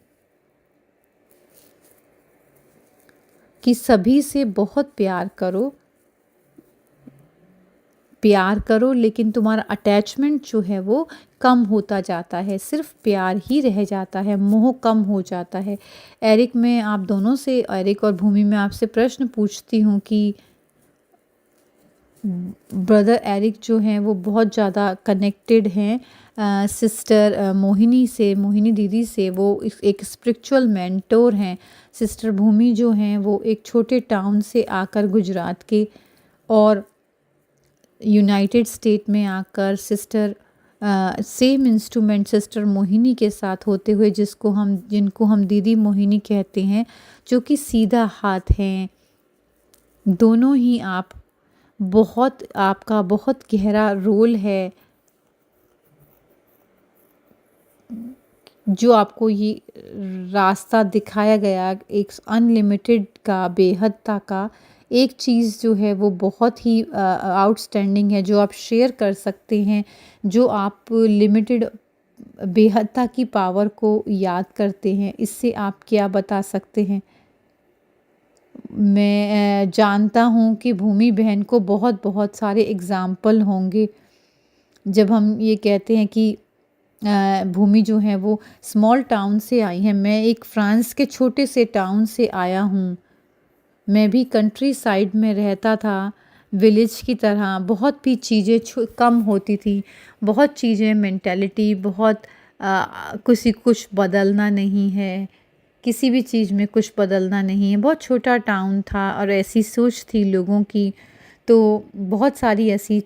सभी से बहुत प्यार करो, लेकिन तुम्हारा अटैचमेंट जो है वो कम होता जाता है, सिर्फ प्यार ही रह जाता है, मोह कम हो जाता है। एरिक, मैं आप दोनों से, एरिक और भूमि, में आपसे प्रश्न पूछती हूँ कि ब्रदर एरिक जो हैं वो बहुत ज़्यादा कनेक्टेड हैं सिस्टर मोहिनी दीदी से, वो एक स्पिरिचुअल मेंटोर हैं। सिस्टर भूमि जो हैं वो एक छोटे टाउन से आकर गुजरात के, और यूनाइटेड स्टेट में आकर sister same instrument sister Mohini के साथ होते हुए, जिनको हम दीदी मोहिनी कहते हैं, जो कि सीधा हाथ हैं। दोनों ही आपका बहुत गहरा रोल है, जो आपको ये रास्ता दिखाया गया, एक अनलिमिटेड का, बेहदता का, एक चीज़ जो है वो बहुत ही आउटस्टैंडिंग है, जो आप शेयर कर सकते हैं, जो आप लिमिटेड बेहदता की पावर को याद करते हैं। इससे आप क्या बता सकते हैं? मैं जानता हूँ कि भूमि बहन को बहुत बहुत सारे एग्ज़ाम्पल होंगे, जब हम ये कहते हैं कि भूमि जो है वो स्मॉल टाउन से आई है। मैं एक फ्रांस के छोटे से टाउन से आया हूँ। मैं भी कंट्री साइड में रहता था, विलेज की तरह। बहुत भी चीज़ें कम होती थी, बहुत चीज़ें मेंटालिटी बहुत किसी कुछ बदलना नहीं है, किसी भी चीज़ में कुछ बदलना नहीं है। बहुत छोटा टाउन था और ऐसी सोच थी लोगों की। तो बहुत सारी ऐसी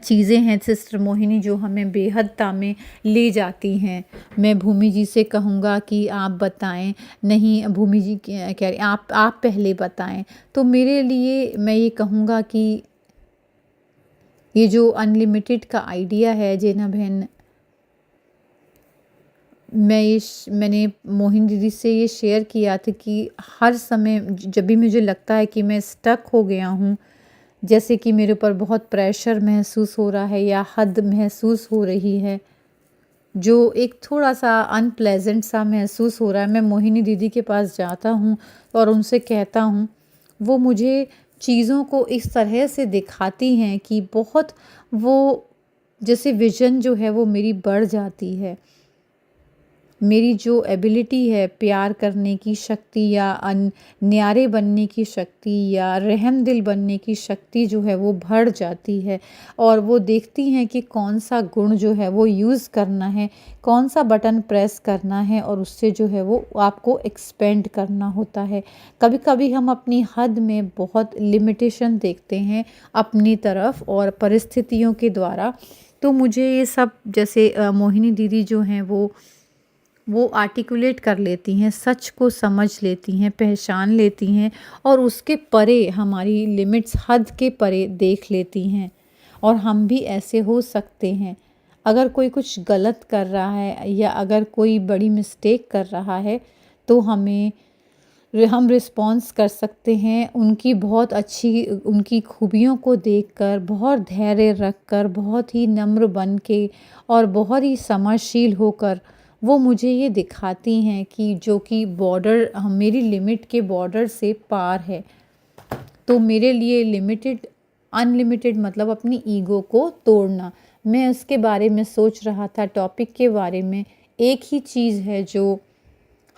चीज़ें हैं सिस्टर मोहिनी जो हमें बेहदता में ले जाती हैं। मैं भूमि जी से कहूँगा कि आप बताएं। नहीं, भूमि जी कह रही आप पहले बताएं। तो मेरे लिए मैं ये कहूँगा कि ये जो अनलिमिटेड का आइडिया है जेना बहन, मैंने मोहिनी दीदी से ये शेयर किया था कि हर समय जब भी मुझे लगता है कि मैं स्टक हो गया हूँ, जैसे कि मेरे ऊपर बहुत प्रेशर महसूस हो रहा है या हद महसूस हो रही है, जो एक थोड़ा सा अनप्लेजेंट सा महसूस हो रहा है, मैं मोहिनी दीदी के पास जाता हूँ और उनसे कहता हूँ। वो मुझे चीज़ों को इस तरह से दिखाती हैं कि बहुत वो जैसे विज़न जो है वो मेरी बढ़ जाती है। मेरी जो एबिलिटी है प्यार करने की शक्ति या न्यारे बनने की शक्ति या रहमदिल बनने की शक्ति जो है वो बढ़ जाती है। और वो देखती हैं कि कौन सा गुण जो है वो यूज़ करना है, कौन सा बटन प्रेस करना है और उससे जो है वो आपको एक्सपेंड करना होता है। कभी कभी हम अपनी हद में बहुत लिमिटेशन देखते हैं अपनी तरफ और परिस्थितियों के द्वारा। तो मुझे ये सब जैसे मोहिनी दीदी जो हैं वो आर्टिकुलेट कर लेती हैं, सच को समझ लेती हैं, पहचान लेती हैं और उसके परे हमारी लिमिट्स हद के परे देख लेती हैं। और हम भी ऐसे हो सकते हैं। अगर कोई कुछ गलत कर रहा है या अगर कोई बड़ी मिस्टेक कर रहा है तो हम रिस्पॉन्स कर सकते हैं उनकी बहुत अच्छी उनकी खूबियों को देखकर, बहुत धैर्य रखकर, बहुत ही नम्र बन के और बहुत ही समझशील होकर। वो मुझे ये दिखाती हैं कि जो कि बॉर्डर मेरी लिमिट के बॉर्डर से पार है। तो मेरे लिए अनलिमिटेड मतलब अपनी ईगो को तोड़ना। मैं उसके बारे में सोच रहा था, टॉपिक के बारे में। एक ही चीज़ है जो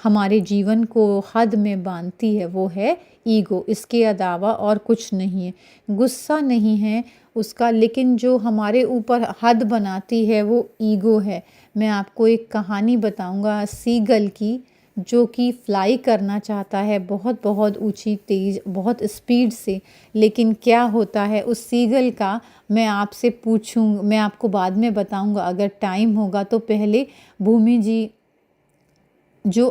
हमारे जीवन को हद में बांधती है, वो है ईगो। इसके अलावा और कुछ नहीं है। गुस्सा नहीं है उसका, लेकिन जो हमारे ऊपर हद बनाती है वो ईगो है। मैं आपको एक कहानी बताऊंगा सीगल की, जो कि फ्लाई करना चाहता है बहुत बहुत ऊंची तेज़ बहुत स्पीड से। लेकिन क्या होता है उस सीगल का, मैं आपसे मैं आपको बाद में बताऊंगा अगर टाइम होगा तो। पहले भूमि जी, जो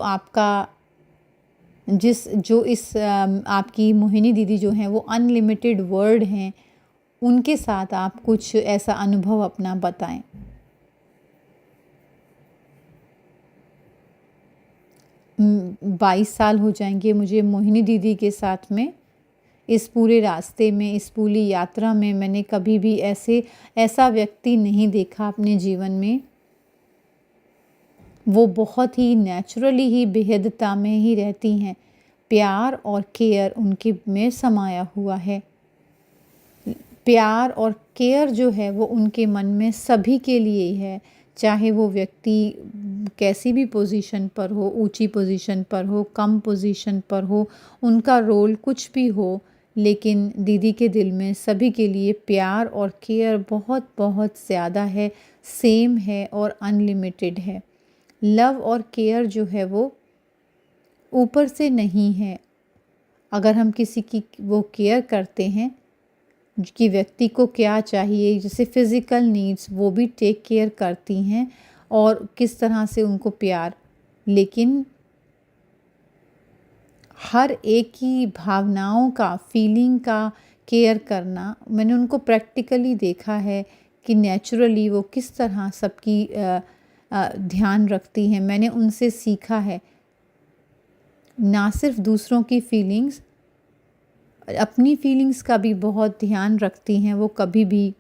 आपकी मोहिनी दीदी जो हैं वो अनलिमिटेड वर्ड हैं, उनके साथ आप कुछ ऐसा अनुभव अपना बताएं। 22 साल हो जाएंगे मुझे मोहिनी दीदी के साथ में। इस पूरे रास्ते में, इस पूरी यात्रा में मैंने कभी भी ऐसा व्यक्ति नहीं देखा अपने जीवन में। वो बहुत ही नेचुरली ही बेहदता में ही रहती हैं। प्यार और केयर उनके में समाया हुआ है। प्यार और केयर जो है वो उनके मन में सभी के लिए ही है, चाहे वो व्यक्ति कैसी भी पोजीशन पर हो, ऊंची पोजीशन पर हो, कम पोजीशन पर हो, उनका रोल कुछ भी हो, लेकिन दीदी के दिल में सभी के लिए प्यार और केयर बहुत बहुत ज़्यादा है, सेम है और अनलिमिटेड है। लव और केयर जो है वो ऊपर से नहीं है। अगर हम किसी की वो केयर करते हैं कि व्यक्ति को क्या चाहिए, जैसे फिज़िकल नीड्स वो भी टेक केयर करती हैं और किस तरह से उनको प्यार, लेकिन हर एक की भावनाओं का, फीलिंग का केयर करना, मैंने उनको प्रैक्टिकली देखा है कि नेचुरली वो किस तरह सबकी ध्यान रखती हैं। मैंने उनसे सीखा है ना सिर्फ दूसरों की फीलिंग्स, अपनी फीलिंग्स का भी बहुत ध्यान रखती हैं। वो कभी भी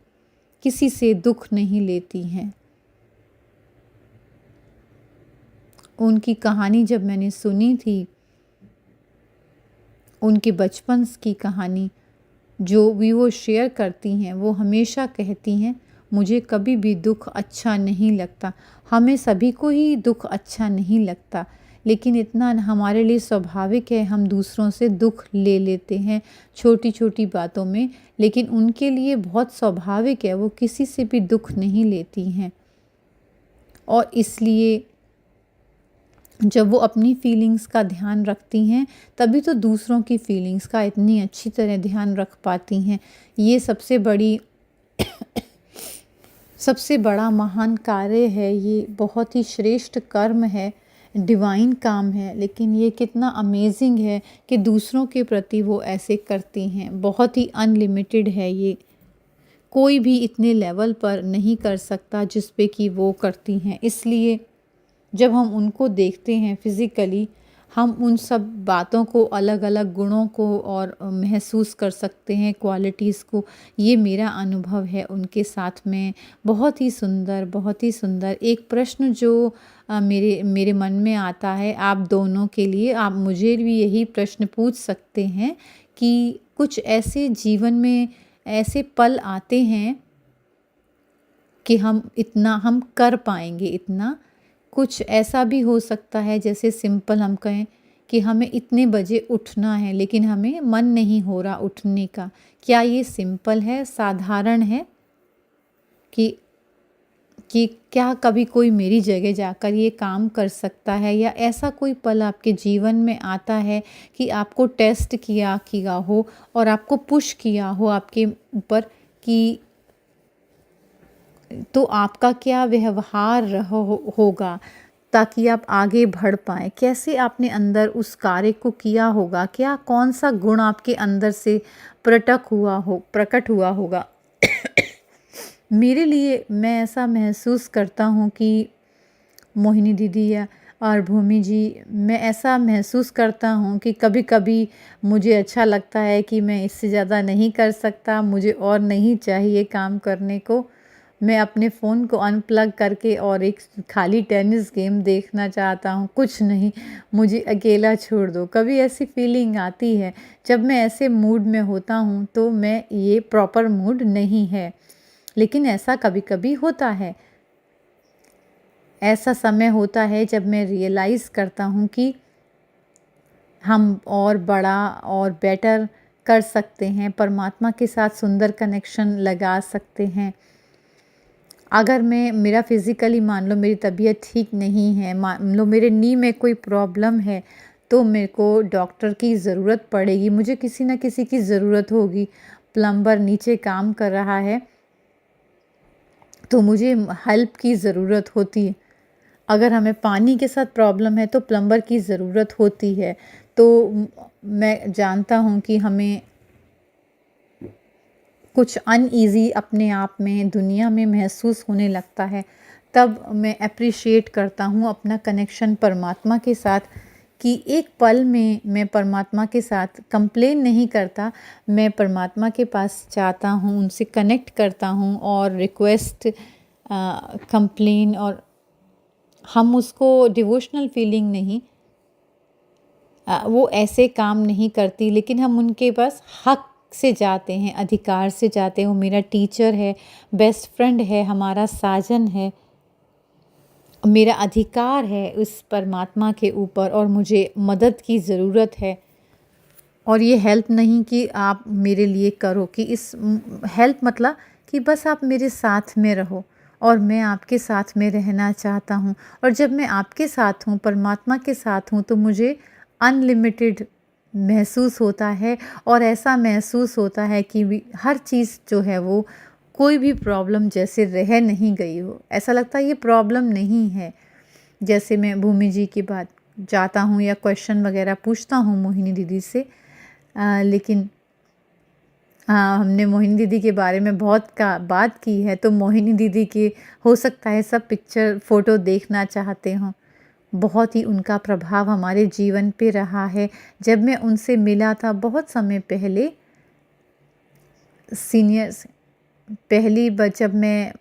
किसी से दुख नहीं लेती हैं। उनकी कहानी जब मैंने सुनी थी, उनके बचपन की कहानी जो भी वो शेयर करती हैं, वो हमेशा कहती हैं मुझे कभी भी दुख अच्छा नहीं लगता। हमें सभी को ही दुख अच्छा नहीं लगता, लेकिन इतना हमारे लिए स्वाभाविक है, हम दूसरों से दुख ले लेते हैं छोटी छोटी बातों में, लेकिन उनके लिए बहुत स्वाभाविक है, वो किसी से भी दुख नहीं लेती हैं। और इसलिए जब वो अपनी फीलिंग्स का ध्यान रखती हैं, तभी तो दूसरों की फीलिंग्स का इतनी अच्छी तरह ध्यान रख पाती हैं। ये सबसे बड़ा महान कार्य है, ये बहुत ही श्रेष्ठ कर्म है, डिवाइन काम है, लेकिन ये कितना अमेजिंग है कि दूसरों के प्रति वो ऐसे करती हैं। बहुत ही अनलिमिटेड है ये, कोई भी इतने लेवल पर नहीं कर सकता जिस पे कि वो करती हैं। इसलिए जब हम उनको देखते हैं फिज़िकली, हम उन सब बातों को, अलग अलग गुणों को और महसूस कर सकते हैं, क्वालिटीज़ को। ये मेरा अनुभव है उनके साथ में। बहुत ही सुंदर, बहुत ही सुंदर। एक प्रश्न जो मेरे मन में आता है आप दोनों के लिए, आप मुझे भी यही प्रश्न पूछ सकते हैं कि कुछ ऐसे जीवन में ऐसे पल आते हैं कि हम कर पाएंगे इतना। कुछ ऐसा भी हो सकता है, जैसे सिंपल हम कहें कि हमें इतने बजे उठना है, लेकिन हमें मन नहीं हो रहा उठने का। क्या ये सिंपल है, साधारण है कि क्या कभी कोई मेरी जगह जाकर ये काम कर सकता है? या ऐसा कोई पल आपके जीवन में आता है कि आपको टेस्ट किया हो और आपको पुश किया हो आपके ऊपर कि तो आपका क्या व्यवहार होगा ताकि आप आगे बढ़ पाएँ? कैसे आपने अंदर उस कार्य को किया होगा? क्या कौन सा गुण आपके अंदर से प्रकट हुआ होगा? मेरे लिए मैं ऐसा महसूस करता हूँ कि मोहिनी दीदी और भूमि जी, मैं ऐसा महसूस करता हूँ कि कभी-कभी मुझे अच्छा लगता है कि मैं इससे ज़्यादा नहीं कर सकता, मुझे और नहीं चाहिए काम करने को। मैं अपने फ़ोन को अनप्लग करके और एक खाली टेनिस गेम देखना चाहता हूँ, कुछ नहीं, मुझे अकेला छोड़ दो। कभी ऐसी फीलिंग आती है। जब मैं ऐसे मूड में होता हूँ तो मैं ये प्रॉपर मूड नहीं है, लेकिन ऐसा कभी-कभी होता है। ऐसा समय होता है जब मैं रियलाइज़ करता हूँ कि हम और बड़ा और बेटर कर सकते हैं, परमात्मा के साथ सुंदर कनेक्शन लगा सकते हैं। अगर मेरा फ़िज़िकली मान लो मेरी तबीयत ठीक नहीं है, मान लो मेरे नी में कोई प्रॉब्लम है, तो मेरे को डॉक्टर की ज़रूरत पड़ेगी, मुझे किसी न किसी की ज़रूरत होगी। प्लम्बर नीचे काम कर रहा है तो मुझे हेल्प की ज़रूरत होती है। अगर हमें पानी के साथ प्रॉब्लम है तो प्लम्बर की ज़रूरत होती है। तो मैं जानता हूँ कि हमें कुछ अनईज़ी अपने आप में दुनिया में महसूस होने लगता है, तब मैं एप्रिशिएट करता हूँ अपना कनेक्शन परमात्मा के साथ कि एक पल में मैं परमात्मा के साथ कंप्लेन नहीं करता, मैं परमात्मा के पास जाता हूँ, उनसे कनेक्ट करता हूँ और रिक्वेस्ट कंप्लेन, और हम उसको डिवोशनल फीलिंग नहीं, वो ऐसे काम नहीं करती, लेकिन हम उनके पास हक से जाते हैं, अधिकार से जाते हैं। वो मेरा टीचर है, बेस्ट फ्रेंड है, हमारा साजन है, मेरा अधिकार है उस परमात्मा के ऊपर, और मुझे मदद की ज़रूरत है। और ये हेल्प नहीं कि आप मेरे लिए करो, कि इस हेल्प मतलब कि बस आप मेरे साथ में रहो और मैं आपके साथ में रहना चाहता हूँ। और जब मैं आपके साथ हूँ, परमात्मा के साथ हूँ, तो मुझे अनलिमिटेड महसूस होता है, और ऐसा महसूस होता है कि हर चीज़ जो है वो, कोई भी प्रॉब्लम जैसे रह नहीं गई हो, ऐसा लगता है ये प्रॉब्लम नहीं है। जैसे मैं भूमि जी की बात जाता हूँ या क्वेश्चन वगैरह पूछता हूँ मोहिनी दीदी से, लेकिन हमने मोहिनी दीदी के बारे में बहुत बात की है, तो मोहिनी दीदी के हो सकता है सब पिक्चर फ़ोटो देखना चाहते हों। बहुत ही उनका प्रभाव हमारे जीवन पे रहा है। जब मैं उनसे मिला था बहुत समय पहले, सीनियर्स पहली बार जब मैं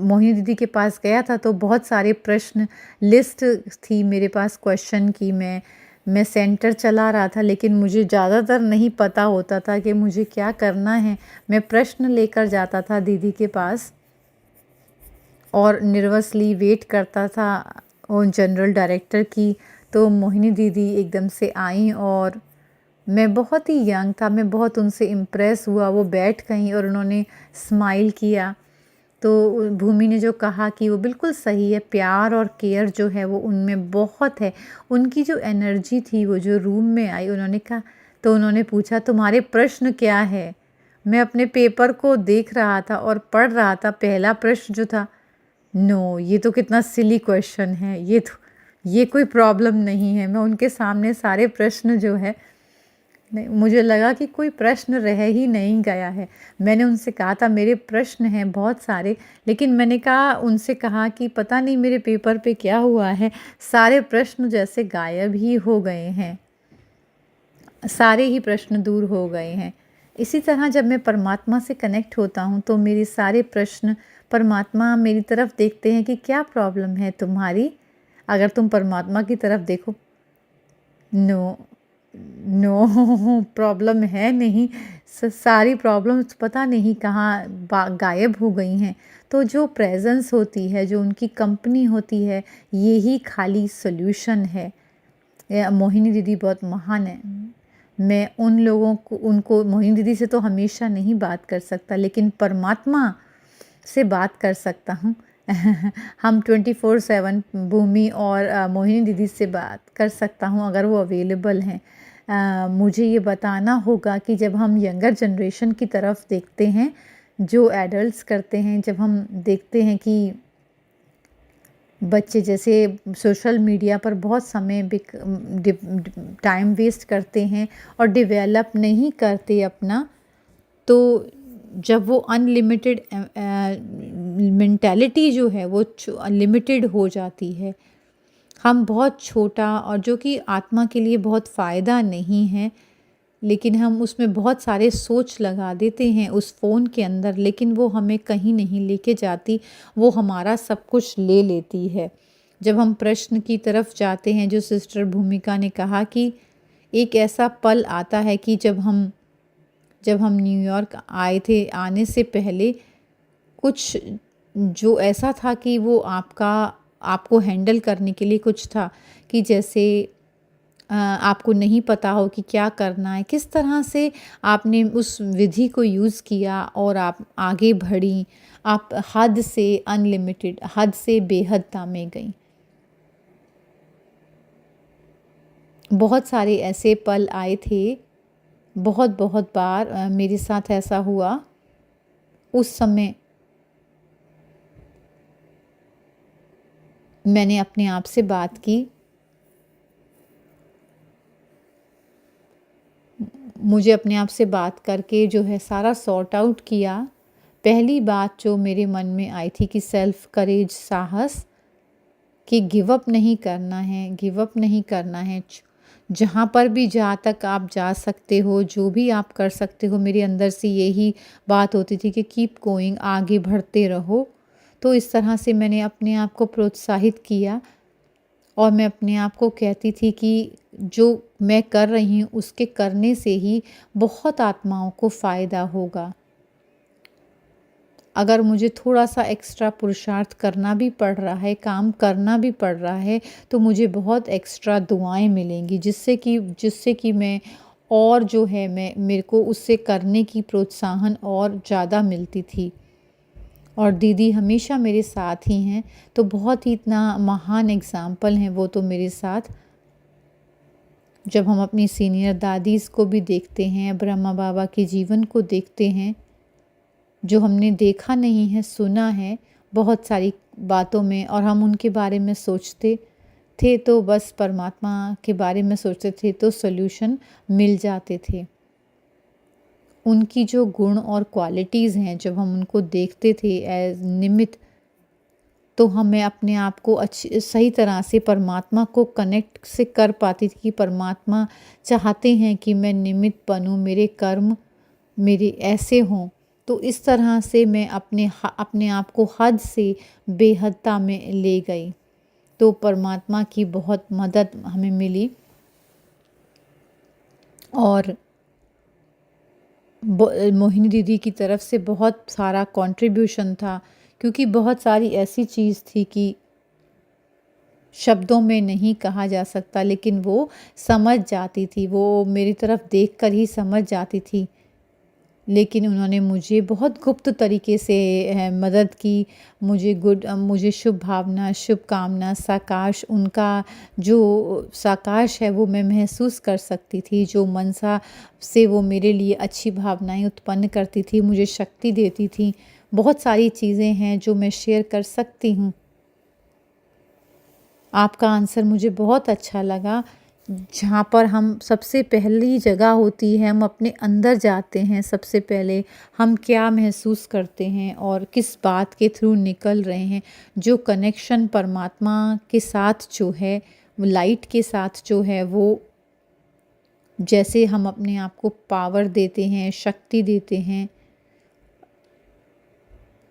मोहिनी दीदी के पास गया था, तो बहुत सारे प्रश्न लिस्ट थी मेरे पास क्वेश्चन की। मैं सेंटर चला रहा था, लेकिन मुझे ज़्यादातर नहीं पता होता था कि मुझे क्या करना है। मैं प्रश्न लेकर जाता था दीदी के पास, और नर्वसली वेट करता था उन जनरल डायरेक्टर की। तो मोहिनी दीदी एकदम से आईं और मैं बहुत ही यंग था, मैं बहुत उनसे इम्प्रेस हुआ। वो बैठ गईं और उन्होंने स्माइल किया। तो भूमि ने जो कहा कि वो बिल्कुल सही है, प्यार और केयर जो है वो उनमें बहुत है। उनकी जो एनर्जी थी, वो जो रूम में आई, उन्होंने कहा, तो उन्होंने पूछा तुम्हारे प्रश्न क्या है। मैं अपने पेपर को देख रहा था और पढ़ रहा था। पहला प्रश्न जो था, नो ये तो कितना सिली क्वेश्चन है, ये कोई प्रॉब्लम नहीं है। मैं उनके सामने सारे प्रश्न जो है, नहीं, मुझे लगा कि कोई प्रश्न रह ही नहीं गया है। मैंने उनसे कहा था मेरे प्रश्न हैं बहुत सारे, लेकिन मैंने कहा उनसे कहा कि पता नहीं मेरे पेपर पे क्या हुआ है, सारे प्रश्न जैसे गायब ही हो गए हैं, सारे ही प्रश्न दूर हो गए हैं। इसी तरह जब मैं परमात्मा से कनेक्ट होता हूँ तो मेरे सारे प्रश्न, परमात्मा मेरी तरफ देखते हैं कि क्या प्रॉब्लम है तुम्हारी। अगर तुम परमात्मा की तरफ देखो, नो नो प्रॉब्लम है नहीं, सारी प्रॉब्लम्स पता नहीं कहाँ गायब हो गई हैं। तो जो प्रेजेंस होती है, जो उनकी कंपनी होती है, यही खाली सॉल्यूशन है। मोहिनी दीदी बहुत महान है। मैं उन लोगों को, उनको, मोहिनी दीदी से तो हमेशा नहीं बात कर सकता, लेकिन परमात्मा से बात कर सकता हूँ। हम 24/7 भूमि और मोहिनी दीदी से बात कर सकता हूँ अगर वो अवेलेबल हैं। मुझे ये बताना होगा कि जब हम यंगर जनरेशन की तरफ देखते हैं, जो एडल्ट्स करते हैं, जब हम देखते हैं कि बच्चे जैसे सोशल मीडिया पर बहुत समय टाइम वेस्ट करते हैं और डेवलप नहीं करते अपना, तो जब वो अनलिमिटेड मेंटालिटी जो है वो लिमिटेड हो जाती है। हम बहुत छोटा, और जो कि आत्मा के लिए बहुत फ़ायदा नहीं है, लेकिन हम उसमें बहुत सारे सोच लगा देते हैं उस फ़ोन के अंदर, लेकिन वो हमें कहीं नहीं लेके जाती, वो हमारा सब कुछ ले लेती है। जब हम प्रश्न की तरफ जाते हैं, जो सिस्टर भूमिका ने कहा कि एक ऐसा पल आता है कि जब हम न्यूयॉर्क आए थे, आने से पहले कुछ जो ऐसा था कि वो आपको हैंडल करने के लिए कुछ था, कि जैसे आपको नहीं पता हो कि क्या करना है, किस तरह से आपने उस विधि को यूज़ किया और आप आगे बढ़ी, आप हद से अनलिमिटेड, हद से बेहदता में गई। बहुत सारे ऐसे पल आए थे, बहुत बहुत बार मेरे साथ ऐसा हुआ। उस समय मैंने अपने आप से बात की, मुझे अपने आप से बात करके जो है सारा सॉर्ट आउट किया। पहली बात जो मेरे मन में आई थी कि सेल्फ करेज, साहस, कि गिव अप नहीं करना है, गिव अप नहीं करना है। जहाँ पर भी, जहाँ तक आप जा सकते हो, जो भी आप कर सकते हो, मेरे अंदर से यही बात होती थी कि कीप गोइंग, आगे बढ़ते रहो। तो इस तरह से मैंने अपने आप को प्रोत्साहित किया और मैं अपने आप को कहती थी कि जो मैं कर रही हूँ उसके करने से ही बहुत आत्माओं को फ़ायदा होगा। अगर मुझे थोड़ा-सा एक्स्ट्रा पुरुषार्थ करना भी पड़ रहा है, काम करना भी पड़ रहा है, तो मुझे बहुत एक्स्ट्रा दुआएँ मिलेंगी, जिससे कि मैं, और जो है मैं, मेरे को उससे करने की प्रोत्साहन और ज़्यादा मिलती थी। और दीदी हमेशा मेरे साथ ही हैं, तो बहुत ही इतना महान एग्ज़ाम्पल हैं वो तो मेरे साथ। जब हम अपनी सीनियर दादीज़ को भी देखते हैं, ब्रह्मा बाबा के जीवन को देखते हैं, जो हमने देखा नहीं है, सुना है बहुत सारी बातों में, और हम उनके बारे में सोचते थे तो बस परमात्मा के बारे में सोचते थे तो सॉल्यूशन मिल जाते थे। उनकी जो गुण और क्वालिटीज़ हैं, जब हम उनको देखते थे एज निमित्त, तो हमें अपने आप को अच्छी सही तरह से परमात्मा को कनेक्ट से कर पाती थी कि परमात्मा चाहते हैं कि मैं निमित्त बनूं, मेरे कर्म मेरे ऐसे हों। तो इस तरह से मैं अपने आप को हद से बेहदता में ले गई। तो परमात्मा की बहुत मदद हमें मिली और मोहिनी दीदी की तरफ से बहुत सारा कंट्रीब्यूशन था, क्योंकि बहुत सारी ऐसी चीज़ थी कि शब्दों में नहीं कहा जा सकता, लेकिन वो समझ जाती थी, वो मेरी तरफ देखकर ही समझ जाती थी। लेकिन उन्होंने मुझे बहुत गुप्त तरीके से मदद की। मुझे शुभ भावना, शुभकामना, साकाश, उनका जो साकाश है वो मैं महसूस कर सकती थी। जो मनसा से वो मेरे लिए अच्छी भावनाएँ उत्पन्न करती थी, मुझे शक्ति देती थी। बहुत सारी चीज़ें हैं जो मैं शेयर कर सकती हूँ। आपका आंसर मुझे बहुत अच्छा लगा। जहाँ पर हम सबसे पहली जगह होती है, हम अपने अंदर जाते हैं। सबसे पहले हम क्या महसूस करते हैं और किस बात के थ्रू निकल रहे हैं। जो कनेक्शन परमात्मा के साथ जो है, वो लाइट के साथ जो है, वो जैसे हम अपने आप को पावर देते हैं, शक्ति देते हैं।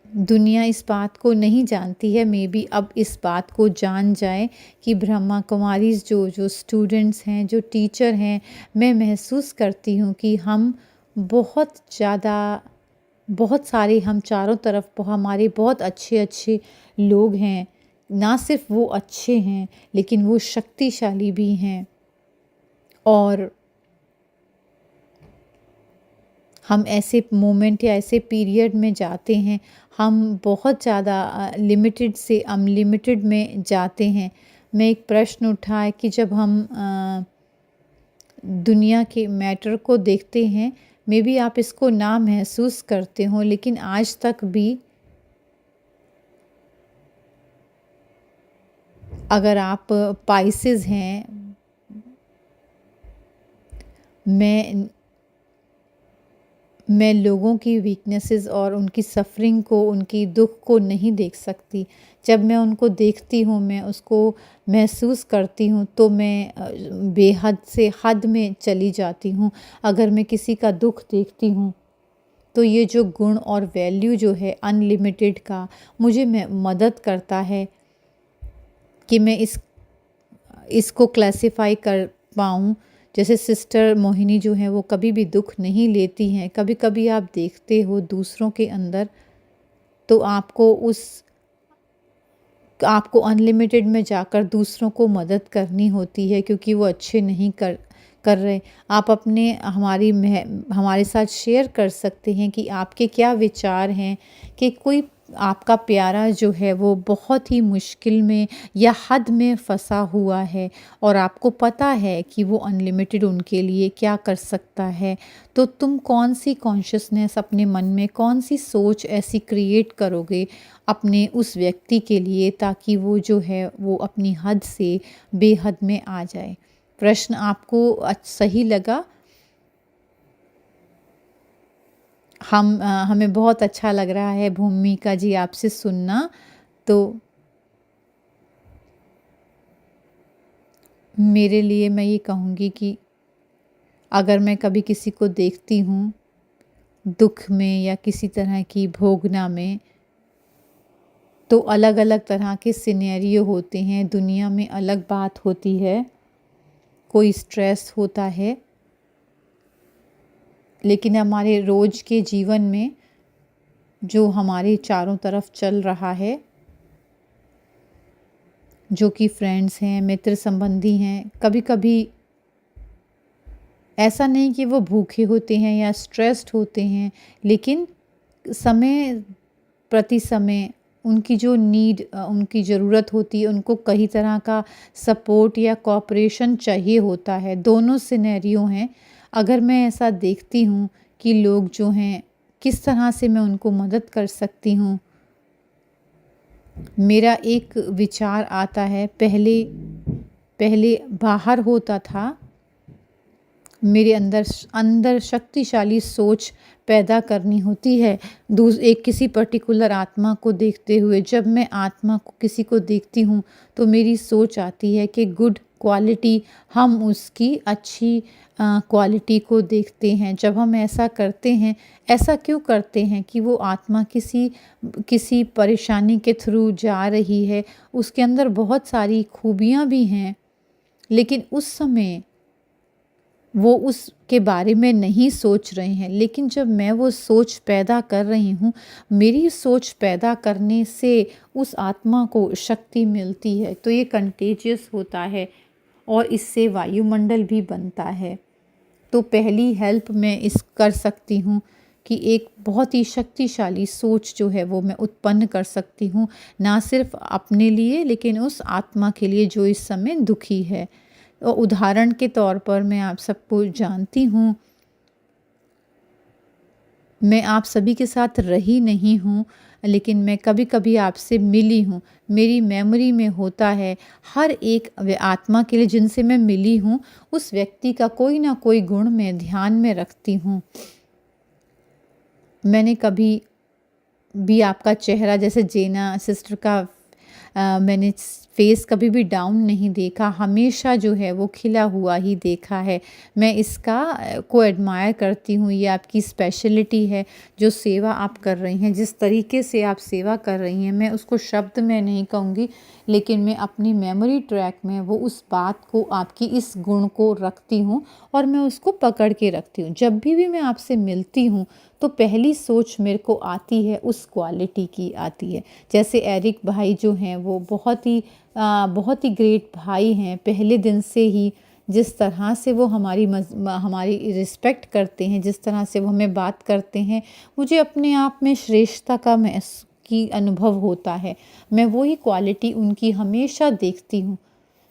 दुनिया इस बात को नहीं जानती है, मे बी अब इस बात को जान जाए कि ब्रह्मा कुमारीज़ जो स्टूडेंट्स हैं, जो टीचर हैं, मैं महसूस करती हूँ कि हम बहुत ज़्यादा, बहुत सारे हम चारों तरफ हमारे बहुत अच्छे लोग हैं। ना सिर्फ वो अच्छे हैं, लेकिन वो शक्तिशाली भी हैं। और हम ऐसे मोमेंट या ऐसे पीरियड में जाते हैं, हम बहुत ज़्यादा लिमिटेड से अनलिमिटेड में जाते हैं। मैं एक प्रश्न उठा है कि जब हम दुनिया के मैटर को देखते हैं, मे बी आप इसको ना महसूस करते हो, लेकिन आज तक भी अगर आप पाइसेस हैं, मैं लोगों की वीकनेसेस और उनकी सफ़रिंग को, उनकी दुख को नहीं देख सकती। जब मैं उनको देखती हूँ, मैं उसको महसूस करती हूँ, तो मैं बेहद से हद में चली जाती हूँ। अगर मैं किसी का दुख देखती हूँ, तो ये जो गुण और वैल्यू जो है अनलिमिटेड का, मुझे मदद करता है कि मैं इसको क्लासिफाई कर पाऊँ। जैसे सिस्टर मोहिनी जो है, वो कभी भी दुख नहीं लेती हैं। कभी कभी आप देखते हो दूसरों के अंदर, तो आपको अनलिमिटेड में जाकर दूसरों को मदद करनी होती है, क्योंकि वो अच्छे नहीं कर रहे। आप हमारे साथ शेयर कर सकते हैं कि आपके क्या विचार हैं कि कोई आपका प्यारा जो है वो बहुत ही मुश्किल में या हद में फंसा हुआ है, और आपको पता है कि वो अनलिमिटेड उनके लिए क्या कर सकता है। तो तुम कौन सी कॉन्शियसनेस अपने मन में, कौन सी सोच ऐसी क्रिएट करोगे अपने उस व्यक्ति के लिए, ताकि वो जो है वो अपनी हद से बेहद में आ जाए। प्रश्न आपको सही लगा? हमें बहुत अच्छा लग रहा है भूमिका जी आपसे सुनना। तो मेरे लिए मैं ये कहूँगी कि अगर मैं कभी किसी को देखती हूँ दुख में या किसी तरह की भोगना में, तो अलग अलग तरह के सिनेरियो होते हैं। दुनिया में अलग बात होती है, कोई स्ट्रेस होता है, लेकिन हमारे रोज़ के जीवन में जो हमारे चारों तरफ चल रहा है, जो कि फ्रेंड्स हैं, मित्र संबंधी हैं, कभी कभी ऐसा नहीं कि वो भूखे होते हैं या स्ट्रेस्ड होते हैं, लेकिन समय प्रति समय उनकी जो उनकी ज़रूरत होती है, उनको कई तरह का सपोर्ट या कोऑपरेशन चाहिए होता है। दोनों सिनेरियो हैं। अगर मैं ऐसा देखती हूँ कि लोग जो हैं, किस तरह से मैं उनको मदद कर सकती हूँ, मेरा एक विचार आता है। पहले बाहर होता था, मेरे अंदर शक्तिशाली सोच पैदा करनी होती है एक किसी पर्टिकुलर आत्मा को देखते हुए। जब मैं आत्मा को किसी को देखती हूँ, तो मेरी सोच आती है कि गुड क्वालिटी, हम उसकी अच्छी क्वालिटी को देखते हैं। जब हम ऐसा करते हैं, ऐसा क्यों करते हैं कि वो आत्मा किसी परेशानी के थ्रू जा रही है, उसके अंदर बहुत सारी खूबियाँ भी हैं, लेकिन उस समय वो उसके बारे में नहीं सोच रहे हैं, लेकिन जब मैं वो सोच पैदा कर रही हूँ, मेरी सोच पैदा करने से उस आत्मा को शक्ति मिलती है, तो ये कंटेजियस होता है और इससे वायुमंडल भी बनता है। तो पहली हेल्प मैं इस कर सकती हूँ कि एक बहुत ही शक्तिशाली सोच जो है वो मैं उत्पन्न कर सकती हूँ, ना सिर्फ अपने लिए लेकिन उस आत्मा के लिए जो इस समय दुखी है। और उदाहरण के तौर पर मैं आप सबको जानती हूँ, मैं आप सभी के साथ रही नहीं हूँ, लेकिन मैं कभी कभी आपसे मिली हूँ। मेरी मेमोरी में होता है हर एक आत्मा के लिए जिनसे मैं मिली हूँ, उस व्यक्ति का कोई ना कोई गुण मैं ध्यान में रखती हूँ। मैंने कभी भी आपका चेहरा, जैसे जेना सिस्टर का मैंने फेस कभी भी डाउन नहीं देखा, हमेशा जो है वो खिला हुआ ही देखा है। मैं इसका को एडमायर करती हूँ, ये आपकी स्पेशलिटी है जो सेवा आप कर रही हैं। जिस तरीके से आप सेवा कर रही हैं, मैं उसको शब्द में नहीं कहूँगी, लेकिन मैं अपनी मेमोरी ट्रैक में वो उस बात को, आपकी इस गुण को रखती हूँ और मैं उसको पकड़ के रखती हूँ। जब भी मैं आपसे मिलती हूँ तो पहली सोच मेरे को आती है उस क्वालिटी की आती है। जैसे एरिक भाई जो हैं वो बहुत ही ग्रेट भाई हैं। पहले दिन से ही जिस तरह से वो हमारी रिस्पेक्ट करते हैं, जिस तरह से वो हमें बात करते हैं, मुझे अपने आप में श्रेष्ठता का की अनुभव होता है। मैं वही क्वालिटी उनकी हमेशा देखती हूँ।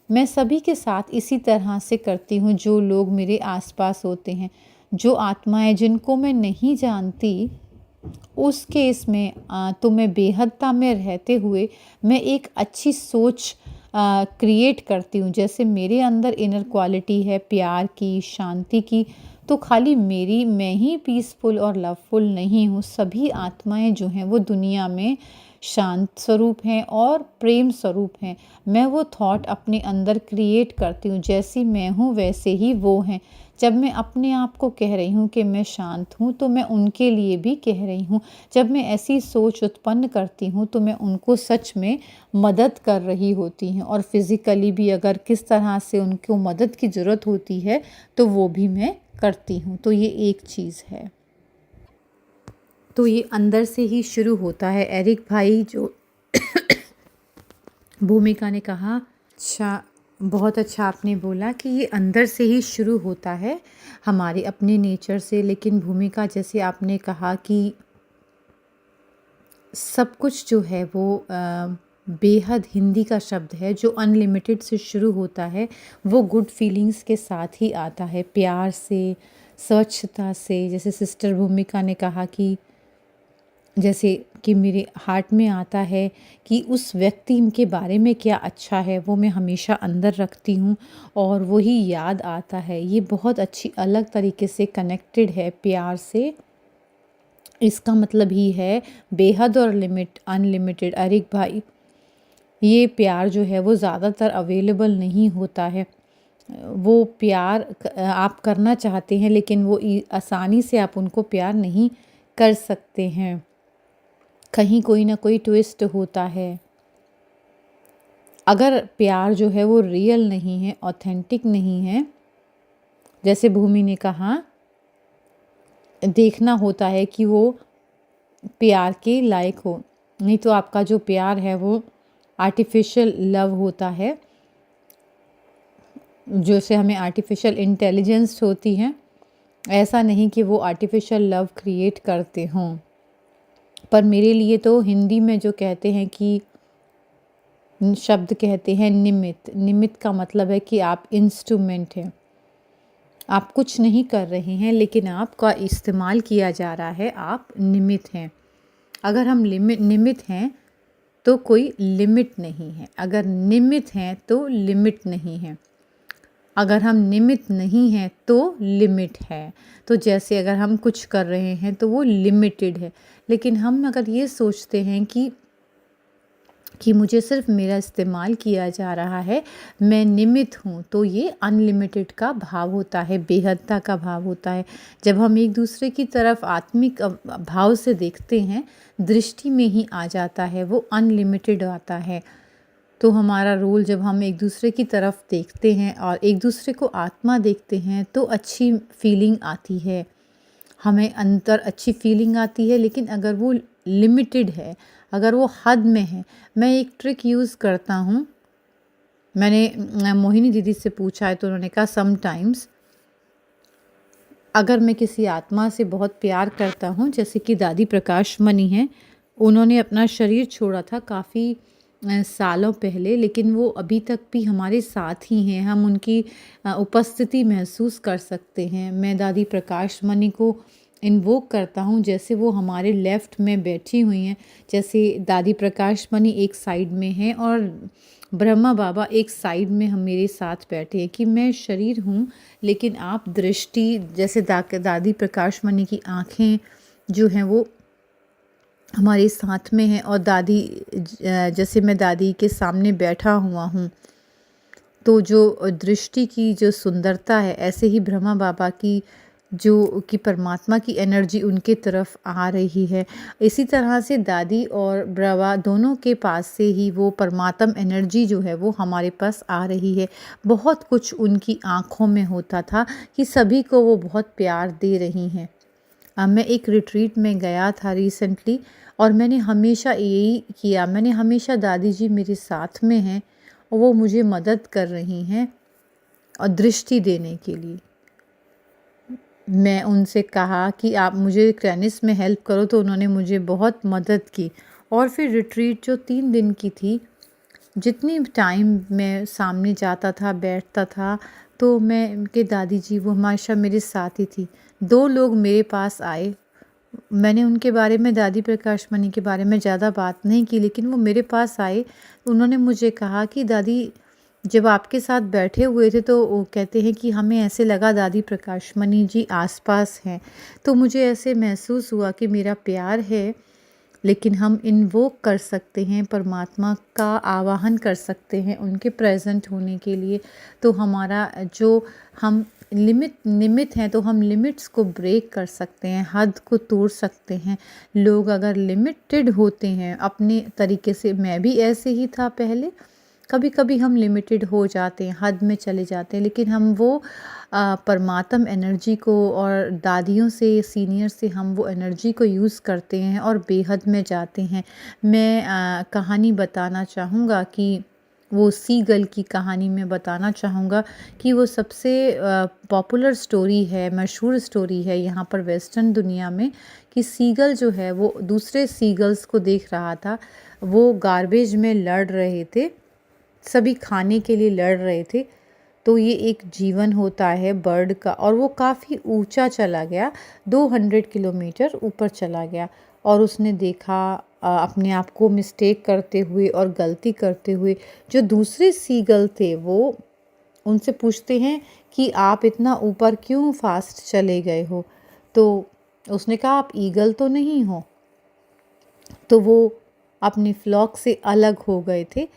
मैं सभी के साथ इसी तरह से करती हूँ जो लोग मेरे आसपास होते हैं। जो आत्माएं जिनको मैं नहीं जानती, उस केस में तो मैं बेहदता में रहते हुए मैं एक अच्छी सोच क्रिएट करती हूँ। जैसे मेरे अंदर इनर क्वालिटी है प्यार की, शांति की, तो खाली मैं ही पीसफुल और लवफुल नहीं हूँ। सभी आत्माएं जो हैं वो दुनिया में शांत स्वरूप हैं और प्रेम स्वरूप हैं। मैं वो थॉट अपने अंदर क्रिएट करती हूँ, जैसी मैं हूँ वैसे ही वो हैं। जब मैं अपने आप को कह रही हूँ कि मैं शांत हूँ, तो मैं उनके लिए भी कह रही हूँ। जब मैं ऐसी सोच उत्पन्न करती हूँ तो मैं उनको सच में मदद कर रही होती हूँ, और फिज़िकली भी अगर किस तरह से उनको मदद की ज़रूरत होती है तो वो भी मैं करती हूँ। तो ये एक चीज़ है। तो ये अंदर से ही शुरू होता है। एरिक भाई जो भूमिका ने कहा, अच्छा, बहुत अच्छा आपने बोला कि ये अंदर से ही शुरू होता है हमारे अपने नेचर से। लेकिन भूमिका, जैसे आपने कहा कि सब कुछ जो है वो बेहद हिंदी का शब्द है जो अनलिमिटेड से शुरू होता है, वो गुड फीलिंग्स के साथ ही आता है, प्यार से, स्वच्छता से। जैसे सिस्टर भूमिका ने कहा कि जैसे कि मेरे हार्ट में आता है कि उस व्यक्ति के बारे में क्या अच्छा है, वो मैं हमेशा अंदर रखती हूँ और वही याद आता है। ये बहुत अच्छी अलग तरीके से कनेक्टेड है प्यार से। इसका मतलब ही है बेहद और अनलिमिटेड। एरिक भाई, ये प्यार जो है वो ज़्यादातर अवेलेबल नहीं होता है। वो प्यार आप करना चाहते हैं, लेकिन वो आसानी से आप उनको प्यार नहीं कर सकते हैं। कहीं कोई ना कोई ट्विस्ट होता है। अगर प्यार जो है वो रियल नहीं है, ऑथेंटिक नहीं है, जैसे भूमि ने कहा, देखना होता है कि वो प्यार के लायक हो, नहीं तो आपका जो प्यार है वो आर्टिफिशियल लव होता है। जैसे हमें आर्टिफिशियल इंटेलिजेंस होती है, ऐसा नहीं कि वो आर्टिफिशियल लव क्रिएट करते हों। पर मेरे लिए तो हिंदी में जो कहते हैं कि शब्द कहते हैं निमित्त। निमित्त का मतलब है कि आप इंस्ट्रूमेंट हैं, आप कुछ नहीं कर रहे हैं लेकिन आपका इस्तेमाल किया जा रहा है, आप निमित्त हैं। अगर हम निमित्त हैं तो कोई लिमिट नहीं है, अगर निमित्त हैं तो लिमिट नहीं है, अगर हम निमित्त नहीं हैं तो लिमिट है। तो जैसे अगर हम कुछ कर रहे हैं तो वो लिमिटेड है, लेकिन हम अगर ये सोचते हैं कि मुझे सिर्फ मेरा इस्तेमाल किया जा रहा है, मैं निमित्त हूँ, तो ये अनलिमिटेड का भाव होता है, बेहदता का भाव होता है। जब हम एक दूसरे की तरफ आत्मिक भाव से देखते हैं, दृष्टि में ही आ जाता है, वो अनलिमिटेड आता है। तो हमारा रोल जब हम एक दूसरे की तरफ देखते हैं और एक दूसरे को आत्मा देखते हैं तो अच्छी फीलिंग आती है, हमें अंदर अच्छी फीलिंग आती है। लेकिन अगर वो लिमिटेड है, अगर वो हद में है, मैं एक ट्रिक यूज़ करता हूँ। मैंने मोहिनी दीदी से पूछा है तो उन्होंने कहा समटाइम्स अगर मैं किसी आत्मा से बहुत प्यार करता हूँ, जैसे कि दादी प्रकाश मणि हैं, उन्होंने अपना शरीर छोड़ा था काफ़ी सालों पहले, लेकिन वो अभी तक भी हमारे साथ ही हैं, हम उनकी उपस्थिति महसूस कर सकते हैं। मैं दादी प्रकाश मणि को इन्वोक करता हूँ जैसे वो हमारे लेफ़्ट में बैठी हुई हैं। जैसे दादी प्रकाश मणि एक साइड में हैं और ब्रह्मा बाबा एक साइड में हम मेरे साथ बैठे हैं कि मैं शरीर हूँ, लेकिन आप दृष्टि, जैसे दादी प्रकाश मणि की आँखें जो हैं वो हमारे साथ में हैं और दादी जैसे मैं दादी के सामने बैठा हुआ हूँ, तो जो दृष्टि की जो सुंदरता है, ऐसे ही ब्रह्मा बाबा की जो कि परमात्मा की एनर्जी उनके तरफ आ रही है। इसी तरह से दादी और ब्रह्मा दोनों के पास से ही वो परमात्म एनर्जी जो है वो हमारे पास आ रही है। बहुत कुछ उनकी आँखों में होता था कि सभी को वो बहुत प्यार दे रही हैं। मैं एक रिट्रीट में गया था रिसेंटली और मैंने हमेशा यही किया, मैंने हमेशा दादी जी मेरे साथ में हैं और वो मुझे मदद कर रही हैं और दृष्टि देने के लिए। मैं उनसे कहा कि आप मुझे टेनिस में हेल्प करो, तो उन्होंने मुझे बहुत मदद की। और फिर रिट्रीट जो 3 दिन की थी, जितनी टाइम मैं सामने जाता था, बैठता था, तो मैं उनके दादी जी वो हमेशा मेरे साथ ही थी। 2 लोग मेरे पास आए, मैंने उनके बारे में, दादी प्रकाश मणि के बारे में ज़्यादा बात नहीं की, लेकिन वो मेरे पास आए। उन्होंने मुझे कहा कि दादी जब आपके साथ बैठे हुए थे तो वो कहते हैं कि हमें ऐसे लगा दादी प्रकाश मणि जी आसपास हैं, तो मुझे ऐसे महसूस हुआ कि मेरा प्यार है, लेकिन हम इन्वोक कर सकते हैं, परमात्मा का आवाहन कर सकते हैं उनके प्रेजेंट होने के लिए। तो हमारा जो हम निमित हैं, तो हम लिमिट्स को ब्रेक कर सकते हैं, हद को तोड़ सकते हैं। लोग अगर लिमिटेड होते हैं अपने तरीके से, मैं भी ऐसे ही था पहले, कभी कभी हम लिमिटेड हो जाते हैं, हद में चले जाते हैं, लेकिन हम वो परमात्म एनर्जी को और दादियों से, सीनियर से हम वो एनर्जी को यूज़ करते हैं और बेहद में जाते हैं। मैं कहानी बताना चाहूँगा कि वो सीगल की कहानी में बताना चाहूँगा कि वो सबसे पॉपुलर स्टोरी है, मशहूर स्टोरी है यहाँ पर वेस्टर्न दुनिया में, कि सीगल जो है वो दूसरे सीगल्स को देख रहा था। वो गार्बेज में लड़ रहे थे, सभी खाने के लिए लड़ रहे थे। तो ये एक जीवन होता है बर्ड का, और वो काफ़ी ऊंचा चला गया, 200 किलोमीटर ऊपर चला गया, और उसने देखा अपने आप को मिस्टेक करते हुए और गलती करते हुए। जो दूसरे सीगल थे वो उनसे पूछते हैं कि आप इतना ऊपर क्यों फास्ट चले गए हो, तो उसने कहा आप ईगल तो नहीं हो। तो वो अपने फ्लॉक से अलग हो गए थे,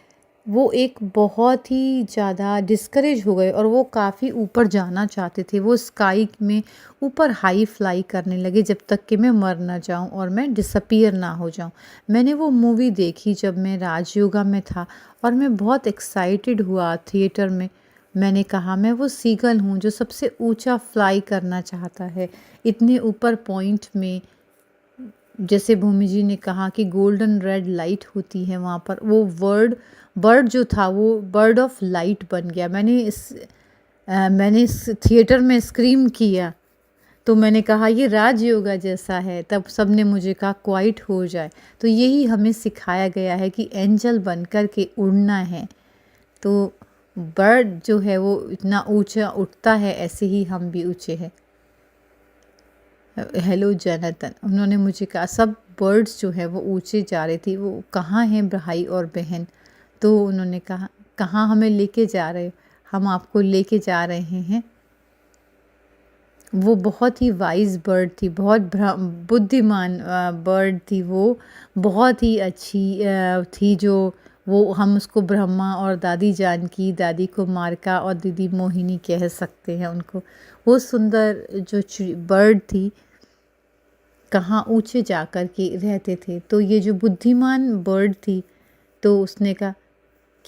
वो एक बहुत ही ज़्यादा डिस्करेज हो गए और वो काफ़ी ऊपर जाना चाहते थे। वो स्काई में ऊपर हाई फ्लाई करने लगे जब तक कि मैं मर ना जाऊं और मैं डिसअपीयर ना हो जाऊं। मैंने वो मूवी देखी जब मैं राजयोगा में था और मैं बहुत एक्साइटेड हुआ थिएटर में। मैंने कहा मैं वो सीगल हूँ जो सबसे ऊंचा फ्लाई करना चाहता है, इतने ऊपर पॉइंट में। जैसे भूमि जी ने कहा कि गोल्डन रेड लाइट होती है वहाँ पर, वो बर्ड जो था वो बर्ड ऑफ लाइट बन गया। मैंने इस थिएटर में स्क्रीम किया, तो मैंने कहा ये राजयोगा जैसा है। तब सब ने मुझे कहा क्वाइट हो जाए। तो यही हमें सिखाया गया है कि एंजल बनकर के उड़ना है। तो बर्ड जो है वो इतना ऊंचा उठता है, ऐसे ही हम भी ऊंचे हैं। हेलो जनतन, उन्होंने मुझे कहा सब बर्ड्स जो है वो ऊंचे जा रही थी, वो कहाँ हैं भाई और बहन। तो उन्होंने कहा कहाँ हमें लेके जा रहे हो, हम आपको लेके जा रहे हैं। वो बहुत ही वाइज बर्ड थी, बहुत बुद्धिमान बर्ड थी, वो बहुत ही अच्छी थी। जो वो हम उसको ब्रह्मा और दादी जानकी, दादी को मारका और दीदी मोहिनी कह सकते हैं उनको। वो सुंदर जो बर्ड थी कहाँ ऊंचे जाकर के रहते थे। तो ये जो बुद्धिमान बर्ड थी, तो उसने कहा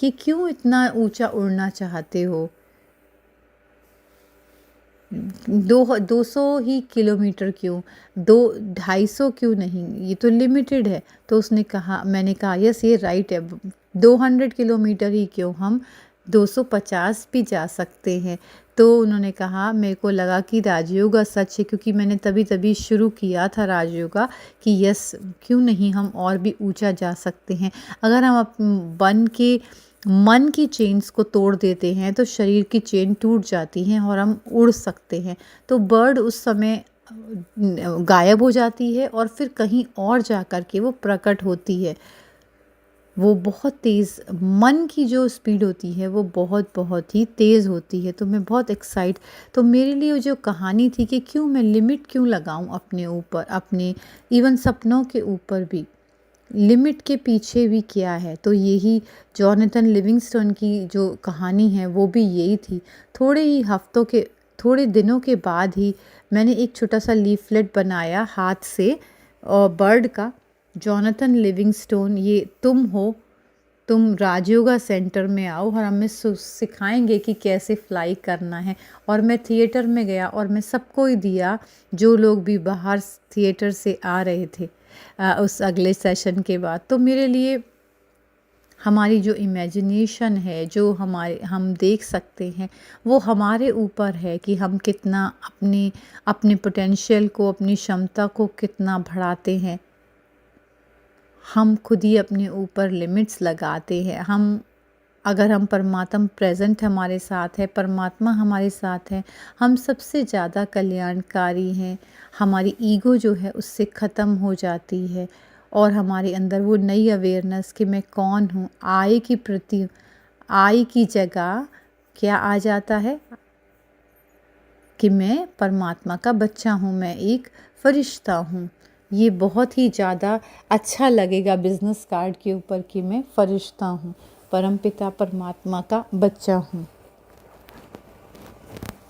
कि क्यों इतना ऊंचा उड़ना चाहते हो, 200 ही किलोमीटर क्यों, 250 क्यों नहीं, ये तो लिमिटेड है। तो उसने कहा, मैंने कहा यस ये राइट है, 200 किलोमीटर ही क्यों, हम 250 भी जा सकते हैं। तो उन्होंने कहा, मेरे को लगा कि राजयोगा सच है, क्योंकि मैंने तभी तभी शुरू किया था राजयोगा, कि यस क्यों नहीं हम और भी ऊंचा जा सकते हैं। अगर हम मन की चेन्स को तोड़ देते हैं तो शरीर की चेन टूट जाती हैं और हम उड़ सकते हैं। तो बर्ड उस समय गायब हो जाती है और फिर कहीं और जा कर के वो प्रकट होती है। वो बहुत तेज़, मन की जो स्पीड होती है वो बहुत बहुत ही तेज़ होती है। तो मैं बहुत तो मेरे लिए जो कहानी थी कि क्यों मैं लिमिट क्यों लगाऊं अपने ऊपर, अपने इवन सपनों के ऊपर भी लिमिट के पीछे भी क्या है। तो यही जॉनथन लिविंगस्टन की जो कहानी है वो भी यही थी। थोड़े दिनों के बाद ही मैंने एक छोटा सा लीफलेट बनाया हाथ से, और बर्ड का, जॉनथन लिविंगस्टोन, ये तुम हो, तुम राजयोगा सेंटर में आओ और हमें सिखाएंगे कि कैसे फ्लाई करना है। और मैं थिएटर में गया और मैं सबको ही दिया, जो लोग भी बाहर थिएटर से आ रहे थे उस अगले सेशन के बाद। तो मेरे लिए हमारी जो इमेजिनेशन है, जो हम देख सकते हैं, वो हमारे ऊपर है कि हम कितना अपने पोटेंशियल को, अपनी क्षमता को कितना बढ़ाते हैं। हम खुद ही अपने ऊपर लिमिट्स लगाते हैं। अगर हम परमात्मा प्रेजेंट हमारे साथ है, परमात्मा हमारे साथ है, हम सबसे ज़्यादा कल्याणकारी हैं। हमारी ईगो जो है उससे ख़त्म हो जाती है और हमारे अंदर वो नई अवेयरनेस कि मैं कौन हूँ, आई की जगह क्या आ जाता है कि मैं परमात्मा का बच्चा हूँ, मैं एक फरिश्ता हूँ। ये बहुत ही ज़्यादा अच्छा लगेगा बिज़नेस कार्ड के ऊपर कि मैं फरिश्ता हूँ, परमपिता परमात्मा का बच्चा हूँ।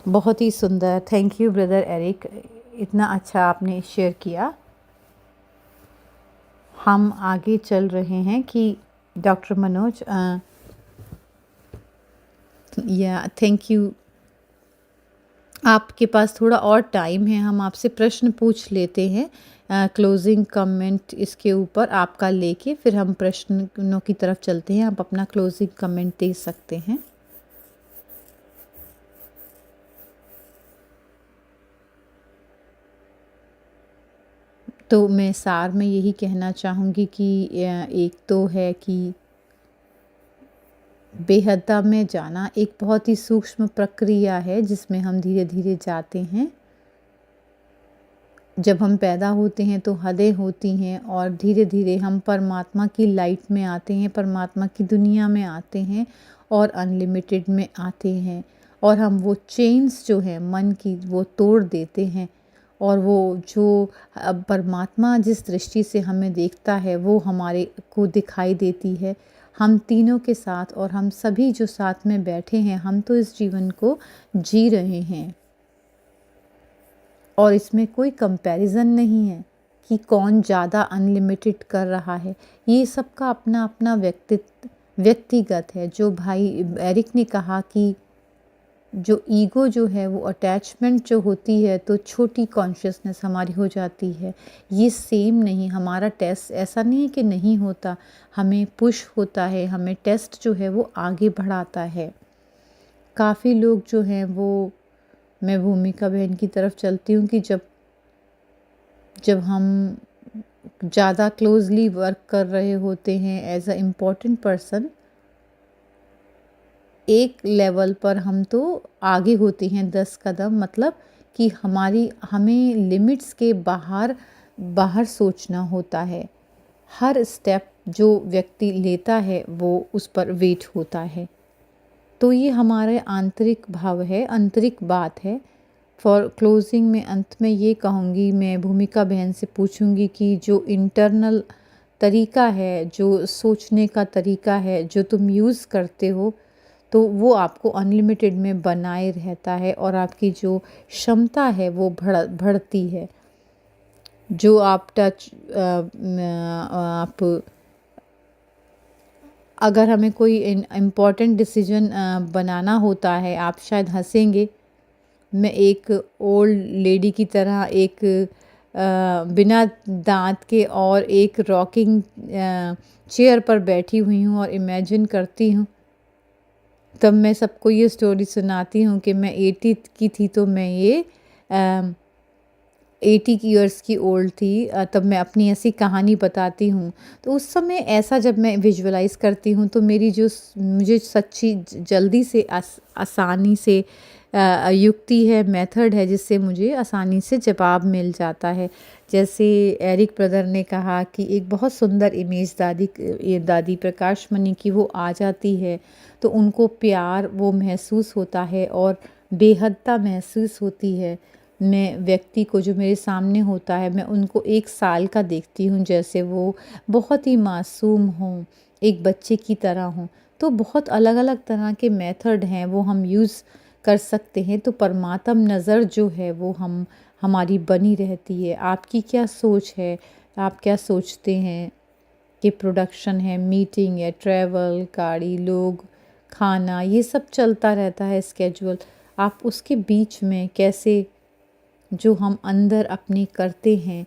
बहुत ही सुंदर, थैंक यू ब्रदर एरिक, इतना अच्छा आपने शेयर किया। हम आगे चल रहे हैं कि डॉक्टर मनोज, या थैंक यू, आपके पास थोड़ा और टाइम है, हम आपसे प्रश्न पूछ लेते हैं, क्लोजिंग कमेंट इसके ऊपर आपका लेके फिर हम प्रश्नों की तरफ चलते हैं। आप अपना क्लोजिंग कमेंट दे सकते हैं। तो मैं सार में यही कहना चाहूँगी कि एक तो है कि बेहदा में जाना एक बहुत ही सूक्ष्म प्रक्रिया है, जिसमें हम धीरे धीरे जाते हैं। जब हम पैदा होते हैं तो हदें होती हैं और धीरे धीरे हम परमात्मा की लाइट में आते हैं, परमात्मा की दुनिया में आते हैं और अनलिमिटेड में आते हैं। और हम वो चेन्स जो है मन की वो तोड़ देते हैं और वो जो परमात्मा जिस दृष्टि से हमें देखता है वो हमारे को दिखाई देती है। हम तीनों के साथ और हम सभी जो साथ में बैठे हैं, हम तो इस जीवन को जी रहे हैं और इसमें कोई कंपैरिजन नहीं है कि कौन ज़्यादा अनलिमिटेड कर रहा है। ये सबका अपना अपना व्यक्तिगत है। जो भाई एरिक ने कहा कि जो ईगो जो है वो अटैचमेंट जो होती है तो छोटी कॉन्शियसनेस हमारी हो जाती है। ये सेम नहीं, हमारा टेस्ट ऐसा नहीं है कि नहीं होता, हमें पुश होता है, हमें टेस्ट जो है वो आगे बढ़ाता है। काफ़ी लोग जो हैं वो, मैं भूमिका बहन की तरफ चलती हूँ कि जब हम ज़्यादा क्लोजली वर्क कर रहे होते हैं एज अ इम्पॉर्टेंट पर्सन, एक लेवल पर हम तो आगे होते हैं 10 कदम, मतलब कि हमें लिमिट्स के बाहर सोचना होता है। हर स्टेप जो व्यक्ति लेता है वो उस पर वेट होता है। तो ये हमारे आंतरिक भाव है, आंतरिक बात है। फॉर क्लोजिंग में अंत में ये कहूँगी, मैं भूमिका बहन से पूछूँगी कि जो इंटरनल तरीका है, जो सोचने का तरीका है जो तुम यूज़ करते हो, तो वो आपको अनलिमिटेड में बनाए रहता है और आपकी जो क्षमता है वो बढ़ती है। जो आप अगर हमें कोई इम्पॉर्टेंट डिसीजन बनाना होता है, आप शायद हंसेंगे, मैं एक ओल्ड लेडी की तरह एक बिना दांत के और एक रॉकिंग चेयर पर बैठी हुई हूँ और इमेजिन करती हूँ। तब मैं सबको ये स्टोरी सुनाती हूँ कि मैं 80 की थी, तो मैं ये 80 ईयर्स की ओल्ड थी। तब मैं अपनी ऐसी कहानी बताती हूँ। तो उस समय ऐसा जब मैं विजुअलाइज़ करती हूँ तो मेरी जो मुझे सच्ची जल्दी से आसानी से युक्ति है, मेथड है, जिससे मुझे आसानी से जवाब मिल जाता है। जैसे एरिक ब्रदर ने कहा कि एक बहुत सुंदर इमेज दादी प्रकाश मणि की वो आ जाती है तो उनको प्यार वो महसूस होता है और बेहदता महसूस होती है। मैं व्यक्ति को जो मेरे सामने होता है, मैं उनको 1 साल का देखती हूँ, जैसे वो बहुत ही मासूम हों, एक बच्चे की तरह हों। तो बहुत अलग-अलग तरह के मेथड हैं, वो हम यूज़ कर सकते हैं। तो परमात्म नज़र जो है वो हमारी बनी रहती है। आपकी क्या सोच है? आप क्या सोचते हैं कि प्रोडक्शन है, मीटिंग है, ट्रैवल, गाड़ी, लोग, खाना, ये सब चलता रहता है स्केड्यूल। आप उसके बीच में कैसे जो हम अंदर अपने करते हैं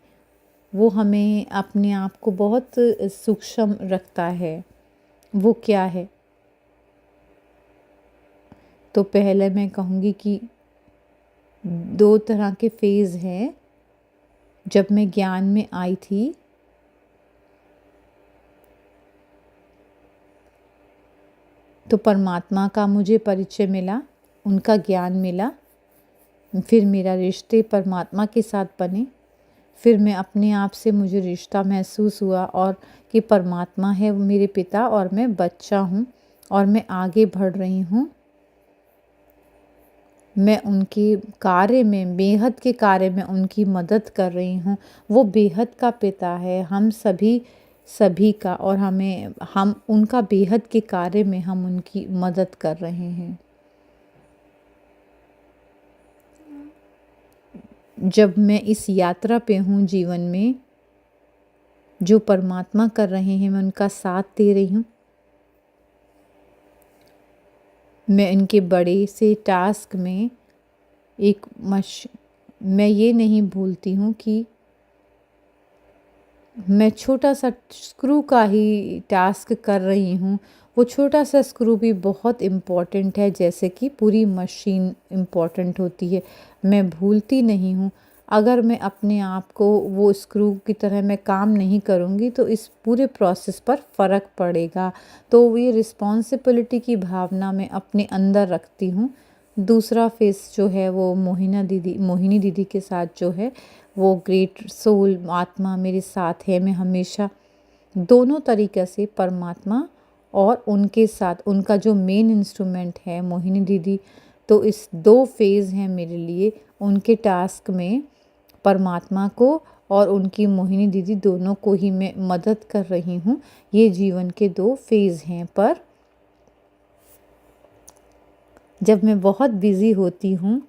वो हमें अपने आप को बहुत सूक्ष्म रखता है। वो क्या है? तो पहले मैं कहूँगी कि 2 तरह के फ़ेज़ हैं। जब मैं ज्ञान में आई थी तो परमात्मा का मुझे परिचय मिला, उनका ज्ञान मिला, फिर मेरा रिश्ते परमात्मा के साथ बने। फिर मैं अपने आप से मुझे रिश्ता महसूस हुआ और कि परमात्मा है वो मेरे पिता और मैं बच्चा हूँ और मैं आगे बढ़ रही हूँ। मैं उनके कार्य में, बेहद के कार्य में उनकी मदद कर रही हूँ। वो बेहद का पिता है, हम सभी का, और हम उनका बेहद के कार्य में हम उनकी मदद कर रहे हैं। जब मैं इस यात्रा पे हूँ जीवन में, जो परमात्मा कर रहे हैं, मैं उनका साथ दे रही हूँ। मैं इनके बड़े से टास्क में मैं ये नहीं भूलती हूँ कि मैं छोटा सा स्क्रू का ही टास्क कर रही हूँ। वो छोटा सा स्क्रू भी बहुत इम्पॉर्टेंट है, जैसे कि पूरी मशीन इम्पॉर्टेंट होती है। मैं भूलती नहीं हूँ। अगर मैं अपने आप को वो स्क्रू की तरह मैं काम नहीं करूँगी तो इस पूरे प्रोसेस पर फ़र्क पड़ेगा। तो ये रिस्पॉन्सिबिलिटी की भावना मैं अपने अंदर रखती हूँ। दूसरा फेस जो है वो मोहिनी दीदी के साथ जो है, वो ग्रेट सोल आत्मा मेरे साथ है। मैं हमेशा दोनों तरीक़े से परमात्मा और उनके साथ, उनका जो मेन इंस्ट्रूमेंट है मोहिनी दीदी, तो इस 2 फेज़ हैं मेरे लिए। उनके टास्क में परमात्मा को और उनकी मोहिनी दीदी दोनों को ही मैं मदद कर रही हूँ। ये जीवन के 2 फेज़ हैं। पर जब मैं बहुत बिज़ी होती हूँ,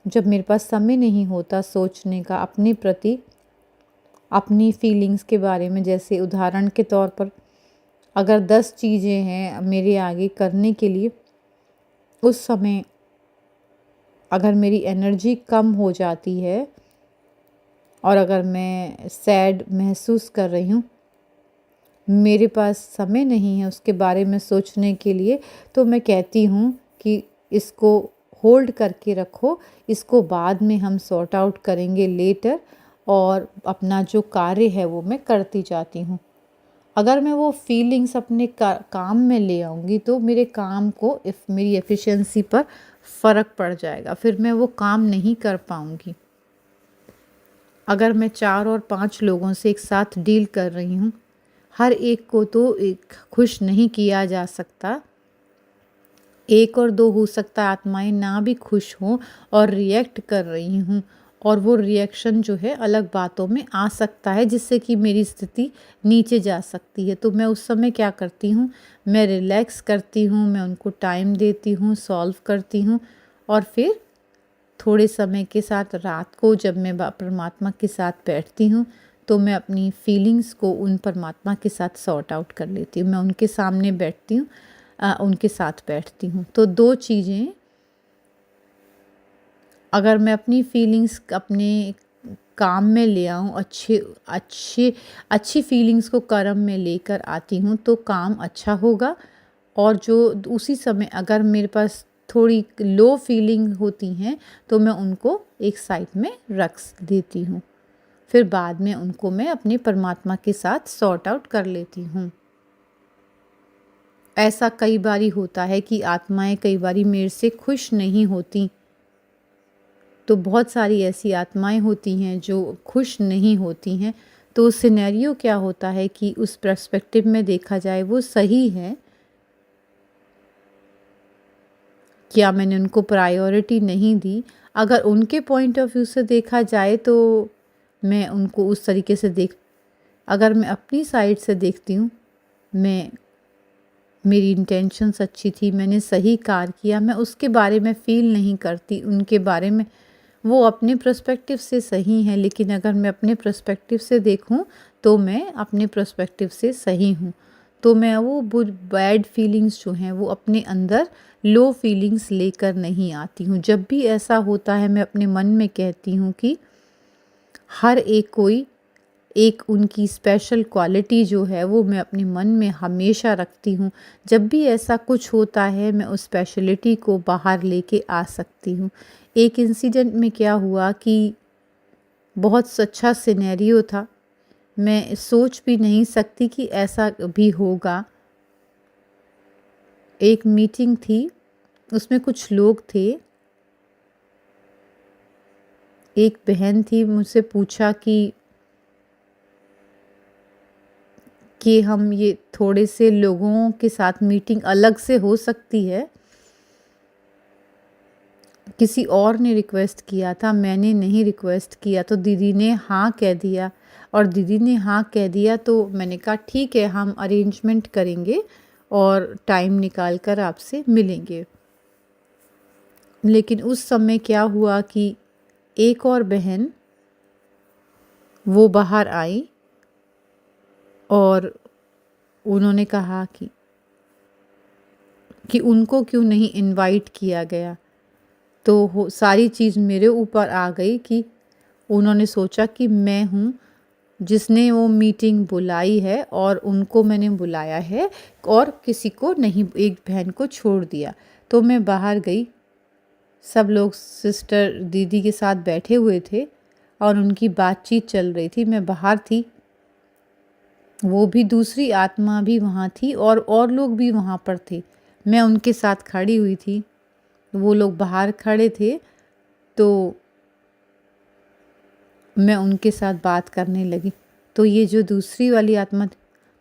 जब मेरे पास समय नहीं होता सोचने का अपने प्रति, अपनी फीलिंग्स के बारे में, जैसे उदाहरण के तौर पर अगर 10 चीज़ें हैं मेरे आगे करने के लिए, उस समय अगर मेरी एनर्जी कम हो जाती है और अगर मैं सैड महसूस कर रही हूँ, मेरे पास समय नहीं है उसके बारे में सोचने के लिए, तो मैं कहती हूँ कि इसको होल्ड करके रखो, इसको बाद में हम सॉर्ट आउट करेंगे लेटर, और अपना जो कार्य है वो मैं करती जाती हूँ। अगर मैं वो फीलिंग्स अपने काम में ले आऊँगी तो मेरे काम को मेरी एफिशिएंसी पर फ़र्क पड़ जाएगा, फिर मैं वो काम नहीं कर पाऊँगी। अगर मैं 4 और 5 लोगों से एक साथ डील कर रही हूँ, हर एक को तो एक खुश नहीं किया जा सकता। 1 और 2 हो सकता है आत्माएं ना भी खुश हों और रिएक्ट कर रही हूँ, और वो रिएक्शन जो है अलग बातों में आ सकता है, जिससे कि मेरी स्थिति नीचे जा सकती है। तो मैं उस समय क्या करती हूँ, मैं रिलैक्स करती हूँ, मैं उनको टाइम देती हूँ, सॉल्व करती हूँ, और फिर थोड़े समय के साथ रात को जब मैं परमात्मा के साथ बैठती हूँ तो मैं अपनी फीलिंग्स को उन परमात्मा के साथ सॉर्ट आउट कर लेती हूँ। मैं उनके सामने बैठती हूँ, उनके साथ बैठती हूँ। तो 2 चीज़ें, अगर मैं अपनी फीलिंग्स अपने काम में ले आऊँ, अच्छी फीलिंग्स को कर्म में लेकर आती हूँ तो काम अच्छा होगा। और जो उसी समय अगर मेरे पास थोड़ी लो फीलिंग होती हैं तो मैं उनको एक साइड में रख देती हूँ। फिर बाद में उनको मैं अपने परमात्मा के साथ सॉर्ट आउट कर लेती हूँ। ऐसा कई बारी होता है कि आत्माएं कई बारी मेरे से खुश नहीं होती, तो बहुत सारी ऐसी आत्माएं होती हैं जो खुश नहीं होती हैं। तो सिनेरियो क्या होता है कि उस पर्सपेक्टिव में देखा जाए वो सही है, क्या मैंने उनको प्रायोरिटी नहीं दी। अगर उनके पॉइंट ऑफ व्यू से देखा जाए तो मैं उनको उस तरीके से अगर मैं अपनी साइड से देखती हूँ, मेरी इंटेंशंस अच्छी थी, मैंने सही कार्य किया, मैं उसके बारे में फ़ील नहीं करती उनके बारे में। वो अपने पर्सपेक्टिव से सही हैं, लेकिन अगर मैं अपने पर्सपेक्टिव से देखूं तो मैं अपने पर्सपेक्टिव से सही हूं। तो मैं वो बैड फीलिंग्स जो हैं वो अपने अंदर लो फीलिंग्स लेकर नहीं आती हूँ। जब भी ऐसा होता है मैं अपने मन में कहती हूँ कि हर एक उनकी स्पेशल क्वालिटी जो है वो मैं अपने मन में हमेशा रखती हूँ। जब भी ऐसा कुछ होता है मैं उस स्पेशलिटी को बाहर लेके आ सकती हूँ। एक इंसिडेंट में क्या हुआ कि बहुत अच्छा सिनेरियो था, मैं सोच भी नहीं सकती कि ऐसा भी होगा। एक मीटिंग थी, उसमें कुछ लोग थे। एक बहन थी, मुझसे पूछा कि हम ये थोड़े से लोगों के साथ मीटिंग अलग से हो सकती है। किसी और ने रिक्वेस्ट किया था, मैंने नहीं रिक्वेस्ट किया, तो दीदी ने हाँ कह दिया। और दीदी ने हाँ कह दिया तो मैंने कहा ठीक है, हम अरेंजमेंट करेंगे और टाइम निकाल कर आपसे मिलेंगे। लेकिन उस समय क्या हुआ कि एक और बहन वो बाहर आई और उन्होंने कहा कि उनको क्यों नहीं इनवाइट किया गया। तो सारी चीज़ मेरे ऊपर आ गई कि उन्होंने सोचा कि मैं हूँ जिसने वो मीटिंग बुलाई है और उनको मैंने बुलाया है और किसी को नहीं, एक बहन को छोड़ दिया। तो मैं बाहर गई, सब लोग सिस्टर दीदी के साथ बैठे हुए थे और उनकी बातचीत चल रही थी। मैं बाहर थी, वो भी दूसरी आत्मा भी वहाँ थी और लोग भी वहाँ पर थे। मैं उनके साथ खड़ी हुई थी, वो लोग बाहर खड़े थे। तो मैं उनके साथ बात करने लगी तो ये जो दूसरी वाली आत्मा थी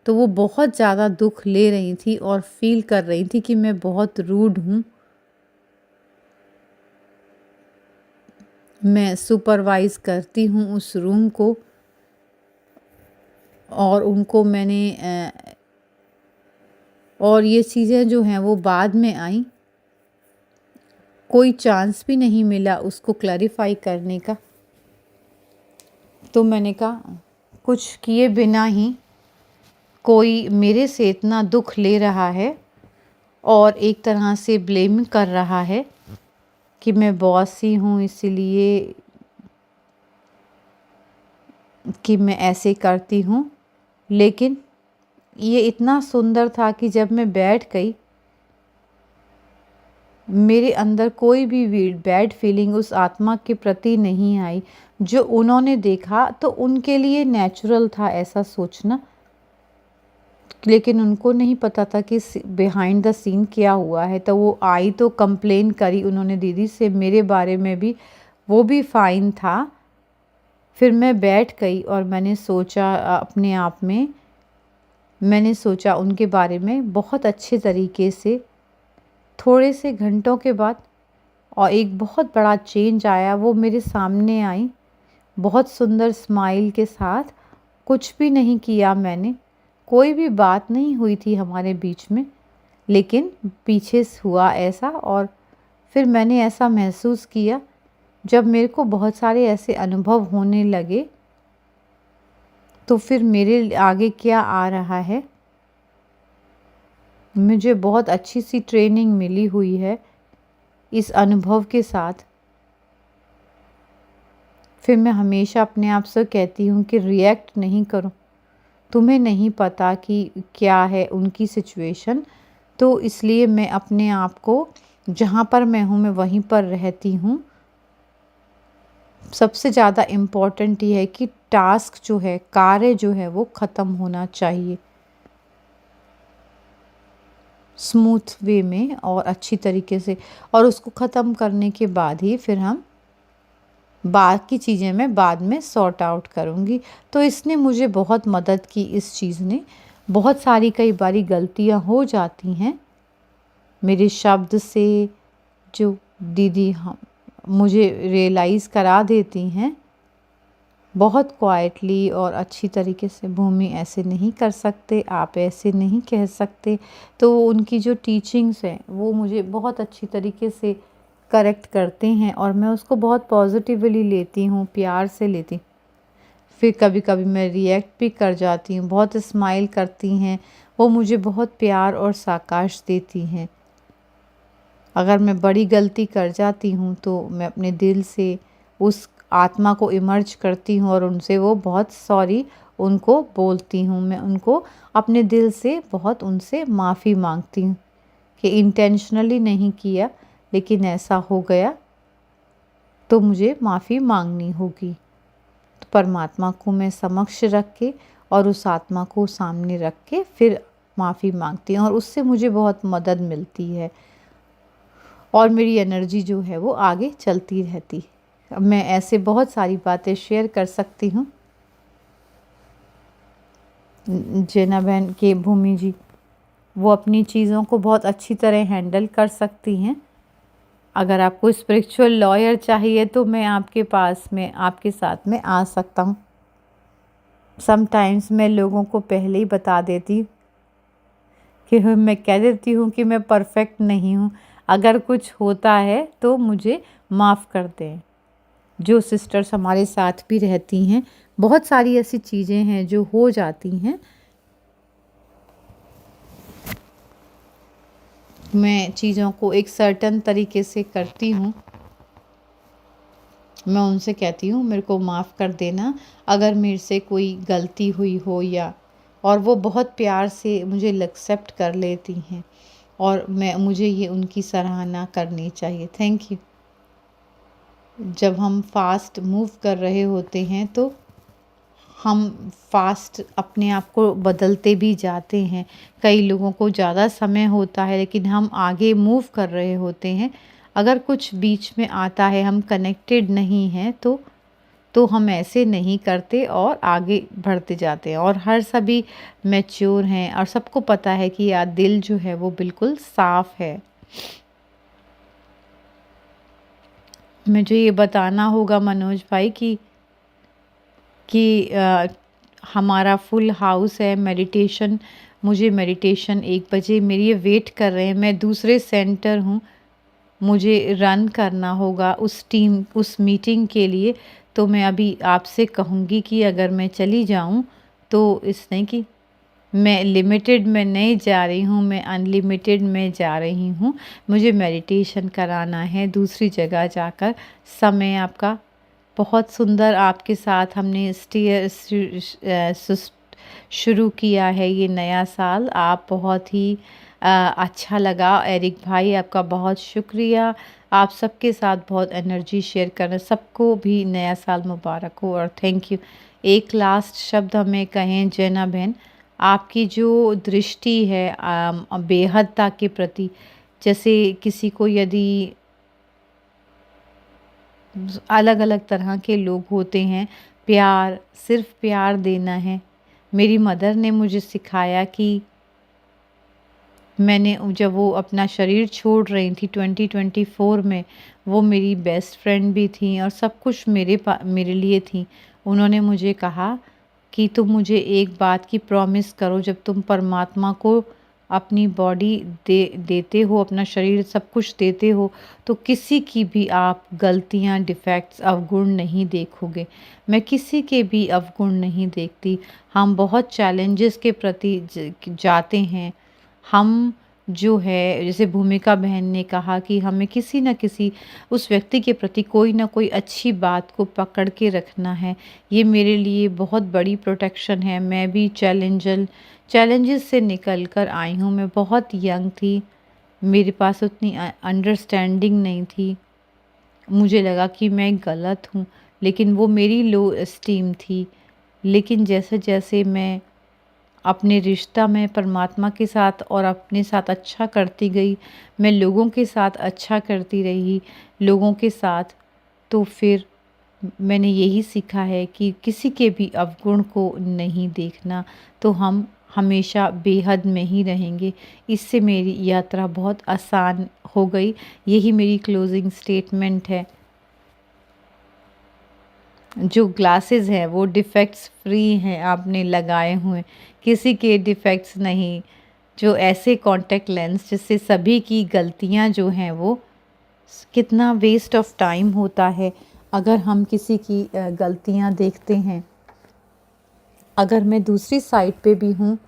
तो वो बहुत ज़्यादा दुख ले रही थी और फील कर रही थी कि मैं बहुत रूड हूँ। मैं सुपरवाइज़ करती हूँ उस रूम को और उनको और ये चीज़ें जो हैं वो बाद में आई, कोई चांस भी नहीं मिला उसको क्लैरिफाई करने का। तो मैंने कहा कुछ किए बिना ही कोई मेरे से इतना दुख ले रहा है और एक तरह से ब्लेम कर रहा है कि मैं बॉस ही हूँ इसीलिए कि मैं ऐसे करती हूँ। लेकिन ये इतना सुंदर था कि जब मैं बैठ गई, मेरे अंदर कोई भी बैड फीलिंग उस आत्मा के प्रति नहीं आई। जो उन्होंने देखा तो उनके लिए नेचुरल था ऐसा सोचना, लेकिन उनको नहीं पता था कि बिहाइंड द सीन क्या हुआ है। तो वो आई तो कंप्लेन करी उन्होंने दीदी से मेरे बारे में भी, वो भी फाइन था। फिर मैं बैठ गई और मैंने सोचा अपने आप में, मैंने सोचा उनके बारे में बहुत अच्छे तरीके से। थोड़े से घंटों के बाद और एक बहुत बड़ा चेंज आया, वो मेरे सामने आई बहुत सुंदर स्माइल के साथ। कुछ भी नहीं किया मैंने, कोई भी बात नहीं हुई थी हमारे बीच में, लेकिन पीछे से हुआ ऐसा। और फिर मैंने ऐसा महसूस किया, जब मेरे को बहुत सारे ऐसे अनुभव होने लगे तो फिर मेरे आगे क्या आ रहा है? मुझे बहुत अच्छी सी ट्रेनिंग मिली हुई है इस अनुभव के साथ। फिर मैं हमेशा अपने आप से कहती हूँ कि रिएक्ट नहीं करो। तुम्हें नहीं पता कि क्या है उनकी सिचुएशन, तो इसलिए मैं अपने आप को जहाँ पर मैं हूँ मैं वहीं पर रहती हूँ। सबसे ज़्यादा इम्पोर्टेंट ये है कि टास्क जो है, कार्य जो है वो ख़त्म होना चाहिए स्मूथ वे में और अच्छी तरीके से, और उसको ख़त्म करने के बाद ही फिर हम बाकी चीज़ें मैं बाद में सॉर्ट आउट करूँगी। तो इसने मुझे बहुत मदद की, इस चीज़ ने। बहुत सारी कई बारी गलतियाँ हो जाती हैं मेरे शब्द से, जो दीदी हम मुझे रियलाइज़ करा देती हैं बहुत क्वाइटली और अच्छी तरीके से, भूमि ऐसे नहीं कर सकते, आप ऐसे नहीं कह सकते। तो उनकी जो टीचिंग्स हैं वो मुझे बहुत अच्छी तरीके से करेक्ट करते हैं और मैं उसको बहुत पॉजिटिवली लेती हूँ, प्यार से लेती। फिर कभी कभी मैं रिएक्ट भी कर जाती हूँ, बहुत स्माइल करती हैं वो, मुझे बहुत प्यार और साकाश देती हैं। अगर मैं बड़ी गलती कर जाती हूँ तो मैं अपने दिल से उस आत्मा को इमर्ज करती हूँ और उनसे वो बहुत सॉरी उनको बोलती हूँ। मैं उनको अपने दिल से बहुत उनसे माफ़ी मांगती हूँ कि इंटेंशनली नहीं किया, लेकिन ऐसा हो गया तो मुझे माफ़ी मांगनी होगी। तो परमात्मा को मैं समक्ष रख के और उस आत्मा को सामने रख के फिर माफ़ी मांगती हूँ और उससे मुझे बहुत मदद मिलती है और मेरी एनर्जी जो है वो आगे चलती रहती है। मैं ऐसे बहुत सारी बातें शेयर कर सकती हूँ। जेना बहन के भूमि जी, वो अपनी चीज़ों को बहुत अच्छी तरह हैंडल कर सकती हैं। अगर आपको स्पिरिचुअल लॉयर चाहिए तो मैं आपके पास में आपके साथ में आ सकता हूँ। समटाइम्स मैं लोगों को पहले ही बता देती हूँ कि मैं कह देती हूँ कि मैं परफेक्ट नहीं हूँ, अगर कुछ होता है तो मुझे माफ़ कर दें। जो सिस्टर्स हमारे साथ भी रहती हैं, बहुत सारी ऐसी चीज़ें हैं जो हो जाती हैं, मैं चीज़ों को एक सर्टन तरीके से करती हूँ। मैं उनसे कहती हूँ मेरे को माफ़ कर देना अगर मेरे से कोई गलती हुई हो, या और वो बहुत प्यार से मुझे एक्सेप्ट कर लेती हैं और मुझे ये उनकी सराहना करनी चाहिए। Thank you. जब हम फास्ट मूव कर रहे होते हैं तो हम फास्ट अपने आप को बदलते भी जाते हैं। कई लोगों को ज़्यादा समय होता है लेकिन हम आगे मूव कर रहे होते हैं। अगर कुछ बीच में आता है, हम कनेक्टेड नहीं हैं, तो हम ऐसे नहीं करते और आगे बढ़ते जाते हैं। और हर सभी मैच्योर हैं और सबको पता है कि यार दिल जो है वो बिल्कुल साफ़ है। मुझे ये बताना होगा मनोज भाई कि हमारा फुल हाउस है मेडिटेशन। मुझे मेडिटेशन 1 बजे मेरी ये वेट कर रहे हैं। मैं दूसरे सेंटर हूँ, मुझे रन करना होगा उस मीटिंग के लिए। तो मैं अभी आपसे कहूँगी कि अगर मैं चली जाऊँ तो इसने कि मैं लिमिटेड में नहीं जा रही हूँ, मैं अनलिमिटेड में जा रही हूँ। मुझे मेडिटेशन कराना है दूसरी जगह जाकर। समय आपका बहुत सुंदर, आपके साथ हमने शुरू किया है ये नया साल। आप बहुत ही अच्छा लगा एरिक भाई, आपका बहुत शुक्रिया। आप सबके साथ बहुत एनर्जी शेयर करना। सबको भी नया साल मुबारक हो और थैंक यू। एक लास्ट शब्द हमें कहें जैना बहन, आपकी जो दृष्टि है बेहदता के प्रति, जैसे किसी को यदि अलग अलग तरह के लोग होते हैं, प्यार सिर्फ प्यार देना है। मेरी मदर ने मुझे सिखाया कि मैंने जब वो अपना शरीर छोड़ रही थी 2024 में, वो मेरी बेस्ट फ्रेंड भी थी और सब कुछ मेरे लिए थी। उन्होंने मुझे कहा कि तुम मुझे एक बात की प्रॉमिस करो, जब तुम परमात्मा को अपनी बॉडी देते हो, अपना शरीर सब कुछ देते हो, तो किसी की भी आप गलतियाँ, डिफेक्ट्स, अवगुण नहीं देखोगे। मैं किसी के भी अवगुण नहीं देखती। हम बहुत चैलेंजेस के प्रति जाते हैं। हम जो है, जैसे भूमिका बहन ने कहा कि हमें किसी न किसी उस व्यक्ति के प्रति कोई ना कोई अच्छी बात को पकड़ के रखना है। ये मेरे लिए बहुत बड़ी प्रोटेक्शन है। मैं भी चैलेंजेस से निकल कर आई हूँ। मैं बहुत यंग थी, मेरे पास उतनी अंडरस्टैंडिंग नहीं थी। मुझे लगा कि मैं गलत हूँ, लेकिन वो मेरी लो एस्टीम थी। लेकिन जैसे जैसे मैं अपने रिश्ता में परमात्मा के साथ और अपने साथ अच्छा करती गई, मैं लोगों के साथ अच्छा करती रही, लोगों के साथ, तो फिर मैंने यही सीखा है कि किसी के भी अवगुण को नहीं देखना, तो हम हमेशा बेहद में ही रहेंगे। इससे मेरी यात्रा बहुत आसान हो गई। यही मेरी क्लोजिंग स्टेटमेंट है। जो ग्लासेस हैं वो डिफेक्ट्स फ्री हैं, आपने लगाए हुए, किसी के डिफेक्ट्स नहीं। जो ऐसे कॉन्टैक्ट लेंस जिससे सभी की गलतियां जो हैं वो, कितना वेस्ट ऑफ टाइम होता है अगर हम किसी की गलतियां देखते हैं। अगर मैं दूसरी साइड पे भी हूँ,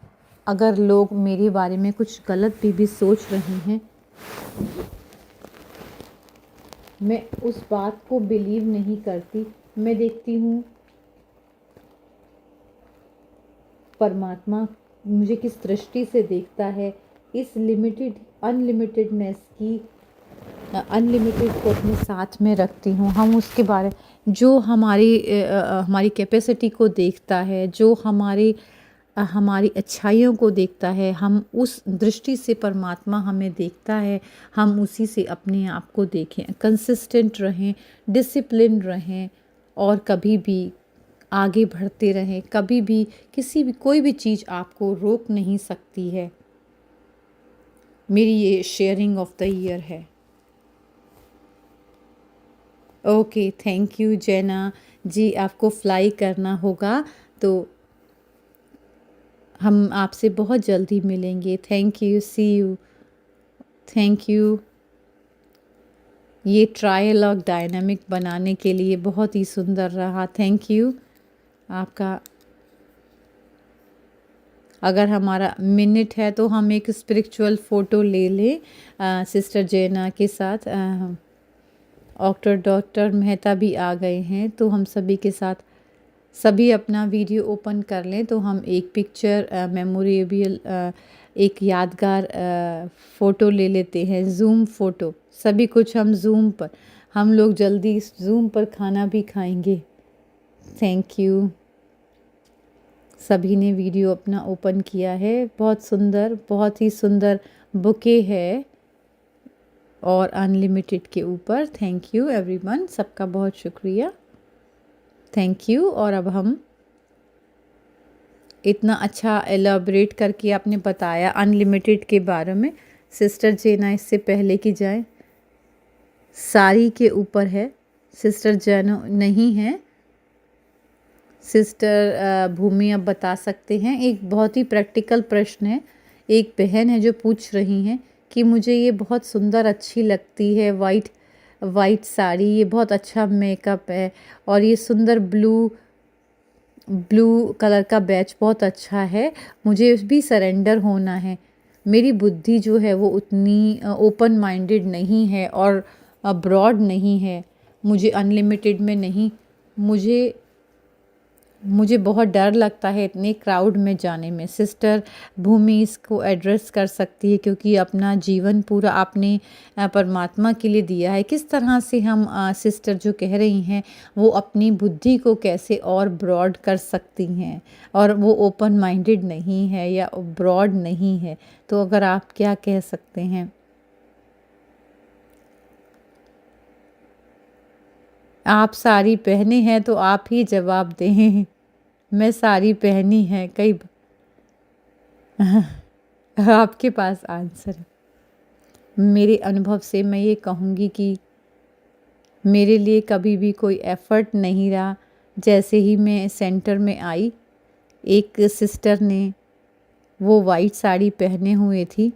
अगर लोग मेरे बारे में कुछ गलत भी सोच रहे हैं, मैं उस बात को बिलीव नहीं करती। मैं देखती हूँ परमात्मा मुझे किस दृष्टि से देखता है। इस अनलिमिटेडनेस की अनलिमिटेड को अपने साथ में रखती हूँ। हम उसके बारे, जो हमारी कैपेसिटी को देखता है, जो हमारी अच्छाइयों को देखता है, हम उस दृष्टि से परमात्मा हमें देखता है। हम उसी से अपने आप को देखें। कंसिस्टेंट रहें, डिसिप्लिन रहें और कभी भी आगे बढ़ते रहें। कभी भी कोई भी चीज़ आपको रोक नहीं सकती है। मेरी ये शेयरिंग ऑफ द ईयर है। ओके, थैंक यू जैना जी। आपको फ्लाई करना होगा तो हम आपसे बहुत जल्दी मिलेंगे। Thank you, see you, thank you. ये ट्रायलॉग डायनामिक बनाने के लिए बहुत ही सुंदर रहा। थैंक यू आपका। अगर हमारा मिनट है तो हम एक स्पिरिचुअल फ़ोटो ले लें सिस्टर जैना के साथ। डॉक्टर मेहता भी आ गए हैं, तो हम सभी के साथ सभी अपना वीडियो ओपन कर लें तो हम एक पिक्चर मेमोरेबल एक यादगार फ़ोटो ले लेते हैं। ज़ूम फ़ोटो, सभी कुछ हम ज़ूम पर, हम लोग जल्दी ज़ूम पर खाना भी खाएंगे। Thank you. सभी ने वीडियो अपना ओपन किया है। बहुत सुंदर, बहुत ही सुंदर बुके है और अनलिमिटेड के ऊपर। थैंक यू एवरीवन, सबका बहुत शुक्रिया। Thank you. और अब हम इतना अच्छा एलाबरेट करके आपने बताया अनलिमिटेड के बारे में। सिस्टर जैना इससे पहले कि जाए, सारी के ऊपर है। सिस्टर जैनो नहीं है। सिस्टर भूमि अब बता सकते हैं। एक बहुत ही प्रैक्टिकल प्रश्न है। एक बहन है जो पूछ रही हैं कि मुझे ये बहुत सुंदर अच्छी लगती है वाइट साड़ी, ये बहुत अच्छा मेकअप है और ये सुंदर ब्लू कलर का बैच बहुत अच्छा है, मुझे भी सरेंडर होना है। मेरी बुद्धि जो है वो उतनी ओपन माइंडेड नहीं है और ब्रॉड नहीं है। मुझे अनलिमिटेड में नहीं, मुझे बहुत डर लगता है इतने क्राउड में जाने में। सिस्टर भूमि इसको एड्रेस कर सकती है क्योंकि अपना जीवन पूरा आपने परमात्मा के लिए दिया है। किस तरह से हम सिस्टर जो कह रही हैं वो अपनी बुद्धि को कैसे और ब्रॉड कर सकती हैं, और वो ओपन माइंडेड नहीं है या ब्रॉड नहीं है, तो अगर आप क्या कह सकते हैं? आप साड़ी पहने हैं तो आप ही जवाब दें। मैं साड़ी पहनी है कई आपके पास आंसर है। मेरे अनुभव से मैं ये कहूँगी कि मेरे लिए कभी भी कोई एफ़र्ट नहीं रहा। जैसे ही मैं सेंटर में आई, एक सिस्टर ने वो वाइट साड़ी पहने हुए थी,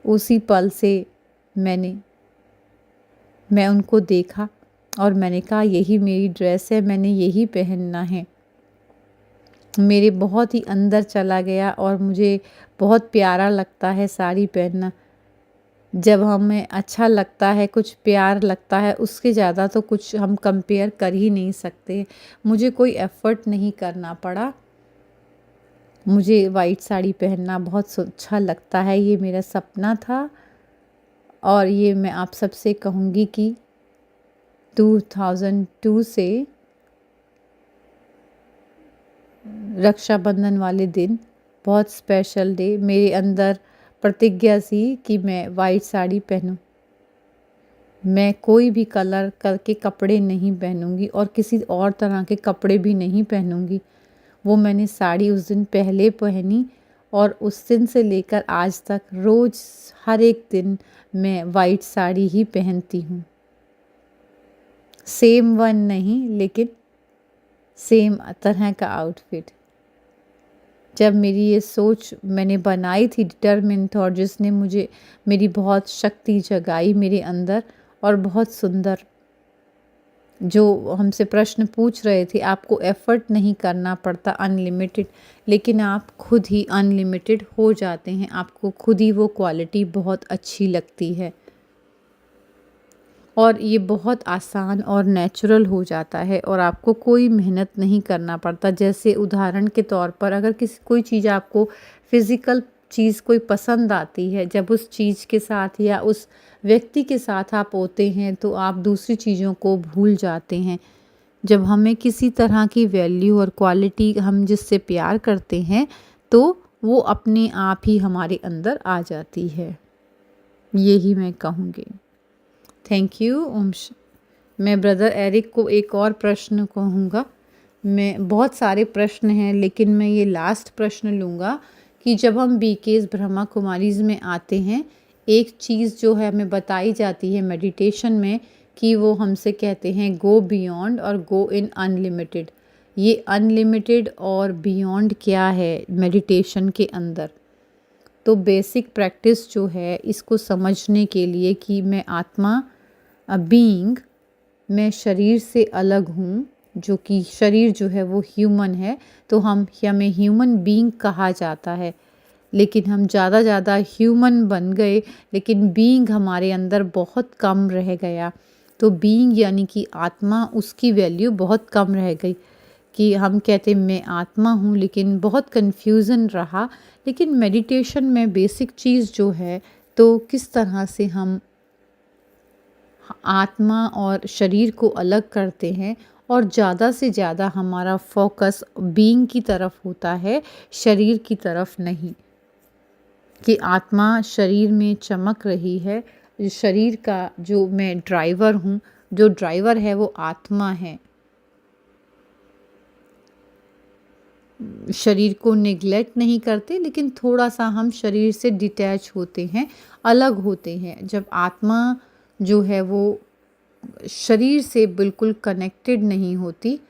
उसी पल से मैं उनको देखा और मैंने कहा यही मेरी ड्रेस है, मैंने यही पहनना है। मेरे बहुत ही अंदर चला गया और मुझे बहुत प्यारा लगता है साड़ी पहनना। जब हमें अच्छा लगता है, कुछ प्यार लगता है, उसके ज़्यादा तो कुछ हम कंपेयर कर ही नहीं सकते। मुझे कोई एफ़र्ट नहीं करना पड़ा। मुझे वाइट साड़ी पहनना बहुत अच्छा लगता है, ये मेरा सपना था और ये मैं आप सबसे कहूँगी कि 2002 से रक्षाबंधन वाले दिन बहुत स्पेशल डे, मेरे अंदर प्रतिज्ञा सी कि मैं वाइट साड़ी पहनूं। मैं कोई भी कलर करके कपड़े नहीं पहनूंगी और किसी और तरह के कपड़े भी नहीं पहनूंगी। वो मैंने साड़ी उस दिन पहले पहनी और उस दिन से लेकर आज तक रोज़ हर एक दिन मैं वाइट साड़ी ही पहनती हूँ। सेम वन नहीं, लेकिन सेम तरह का आउटफिट। जब मेरी ये सोच मैंने बनाई थी, डिटरमिन था, और जिसने मुझे मेरी बहुत शक्ति जगाई मेरे अंदर। और बहुत सुंदर, जो हमसे प्रश्न पूछ रहे थे, आपको एफ़र्ट नहीं करना पड़ता, अनलिमिटेड, लेकिन आप खुद ही अनलिमिटेड हो जाते हैं। आपको खुद ही वो क्वालिटी बहुत अच्छी लगती है और ये बहुत आसान और नेचुरल हो जाता है और आपको कोई मेहनत नहीं करना पड़ता। जैसे उदाहरण के तौर पर, अगर कोई चीज़ आपको फ़िज़िकल चीज़ कोई पसंद आती है, जब उस चीज़ के साथ या उस व्यक्ति के साथ आप होते हैं तो आप दूसरी चीज़ों को भूल जाते हैं। जब हमें किसी तरह की वैल्यू और क्वालिटी, हम जिससे प्यार करते हैं, तो वो अपने आप ही हमारे अंदर आ जाती है। यही मैं कहूँगी। Thank you. मैं ब्रदर एरिक को एक और प्रश्न कहूँगा। मैं बहुत सारे प्रश्न हैं, लेकिन मैं ये लास्ट प्रश्न लूँगा कि जब हम बीकेएस ब्रह्मा कुमारीज़ में आते हैं, एक चीज़ जो है हमें बताई जाती है मेडिटेशन में कि वो हमसे कहते हैं गो बियॉन्ड और गो इन अनलिमिटेड। ये अनलिमिटेड और बियॉन्ड क्या है मेडिटेशन के अंदर? तो बेसिक प्रैक्टिस जो है, इसको समझने के लिए कि मैं आत्मा, बीइंग, मैं शरीर से अलग हूँ, जो कि शरीर जो है वो ह्यूमन है, तो हमें ह्यूमन बीइंग कहा जाता है। लेकिन हम ज़्यादा ह्यूमन बन गए, लेकिन बीइंग हमारे अंदर बहुत कम रह गया। तो बीइंग यानी कि आत्मा, उसकी वैल्यू बहुत कम रह गई कि हम कहते मैं आत्मा हूँ, लेकिन बहुत कन्फ्यूज़न रहा। लेकिन मेडिटेशन में बेसिक चीज़ जो है, तो किस तरह से हम आत्मा और शरीर को अलग करते हैं और ज़्यादा से ज़्यादा हमारा फोकस बीइंग की तरफ होता है, शरीर की तरफ नहीं। कि आत्मा शरीर में चमक रही है, शरीर का जो मैं ड्राइवर हूँ, जो ड्राइवर है वो आत्मा है। शरीर को नेग्लेक्ट नहीं करते, लेकिन थोड़ा सा हम शरीर से डिटैच होते हैं, अलग होते हैं। जब आत्मा जो है वो शरीर से बिल्कुल कनेक्टेड नहीं होती,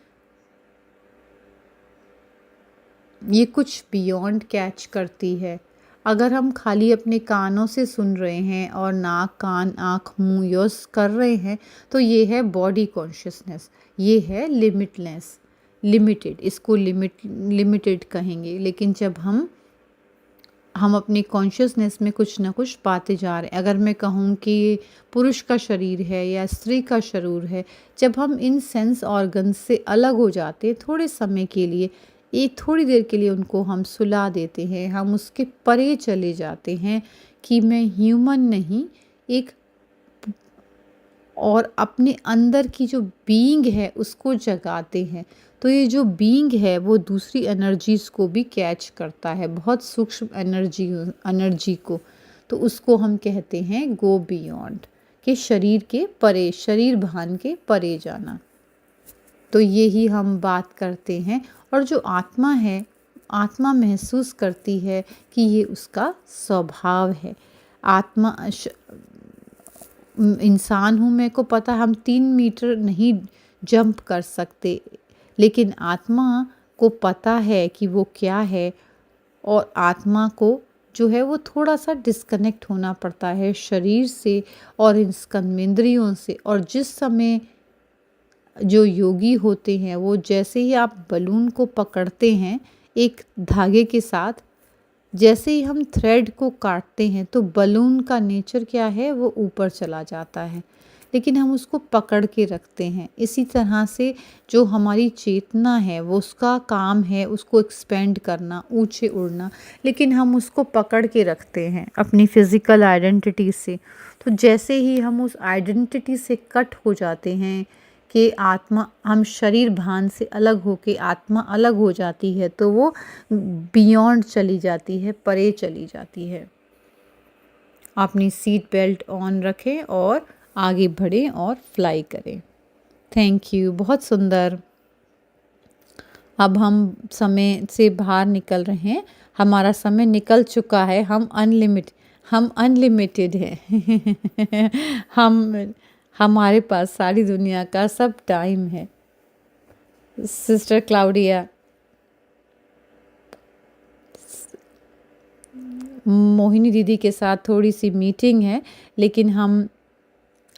ये कुछ बियॉन्ड कैच करती है। अगर हम खाली अपने कानों से सुन रहे हैं और नाक, कान, आँख, मुँह यूज़ कर रहे हैं, तो ये है बॉडी कॉन्शियसनेस, ये है लिमिटलेस, लिमिटेड, इसको लिमिटेड कहेंगे। लेकिन जब हम अपनी कॉन्शियसनेस में कुछ ना कुछ पाते जा रहे हैं। अगर मैं कहूँ कि पुरुष का शरीर है या स्त्री का शरीर है, जब हम इन सेंस ऑर्गन से अलग हो जाते हैं थोड़े समय के लिए, एक थोड़ी देर के लिए उनको हम सुला देते हैं, हम उसके परे चले जाते हैं कि मैं ह्यूमन नहीं, एक, और अपने अंदर की जो बीइंग है उसको जगाते हैं। तो ये जो बीइंग है वो दूसरी एनर्जीज़ को भी कैच करता है, बहुत सूक्ष्म एनर्जी को। तो उसको हम कहते हैं गो बियॉन्ड, कि शरीर के परे, शरीर भान के परे जाना। तो यही हम बात करते हैं। और जो आत्मा है, आत्मा महसूस करती है कि ये उसका स्वभाव है। आत्मा, इंसान हूँ, मेरे को पता हम 3 मीटर नहीं जंप कर सकते, लेकिन आत्मा को पता है कि वो क्या है, और आत्मा को जो है वो थोड़ा सा डिस्कनेक्ट होना पड़ता है शरीर से और इन कर्मेंद्रियों से। और जिस समय जो योगी होते हैं वो जैसे ही आप बलून को पकड़ते हैं एक धागे के साथ, जैसे ही हम थ्रेड को काटते हैं तो बलून का नेचर क्या है, वो ऊपर चला जाता है, लेकिन हम उसको पकड़ के रखते हैं। इसी तरह से जो हमारी चेतना है वो उसका काम है उसको एक्सपेंड करना, ऊंचे उड़ना, लेकिन हम उसको पकड़ के रखते हैं अपनी फिज़िकल आइडेंटिटी से। तो जैसे ही हम उस आइडेंटिटी से कट हो जाते हैं कि आत्मा, हम शरीर भान से अलग होके आत्मा अलग हो जाती है, तो वो बियॉन्ड चली जाती है, परे चली जाती है। अपनी सीट बेल्ट ऑन रखें और आगे बढ़ें और फ्लाई करें। थैंक यू, बहुत सुंदर। अब हम समय से बाहर निकल रहे हैं, हमारा समय निकल चुका है, हम अनलिमिटेड हैं हमारे पास सारी दुनिया का सब टाइम है। सिस्टर क्लाउडिया, मोहिनी दीदी के साथ थोड़ी सी मीटिंग है, लेकिन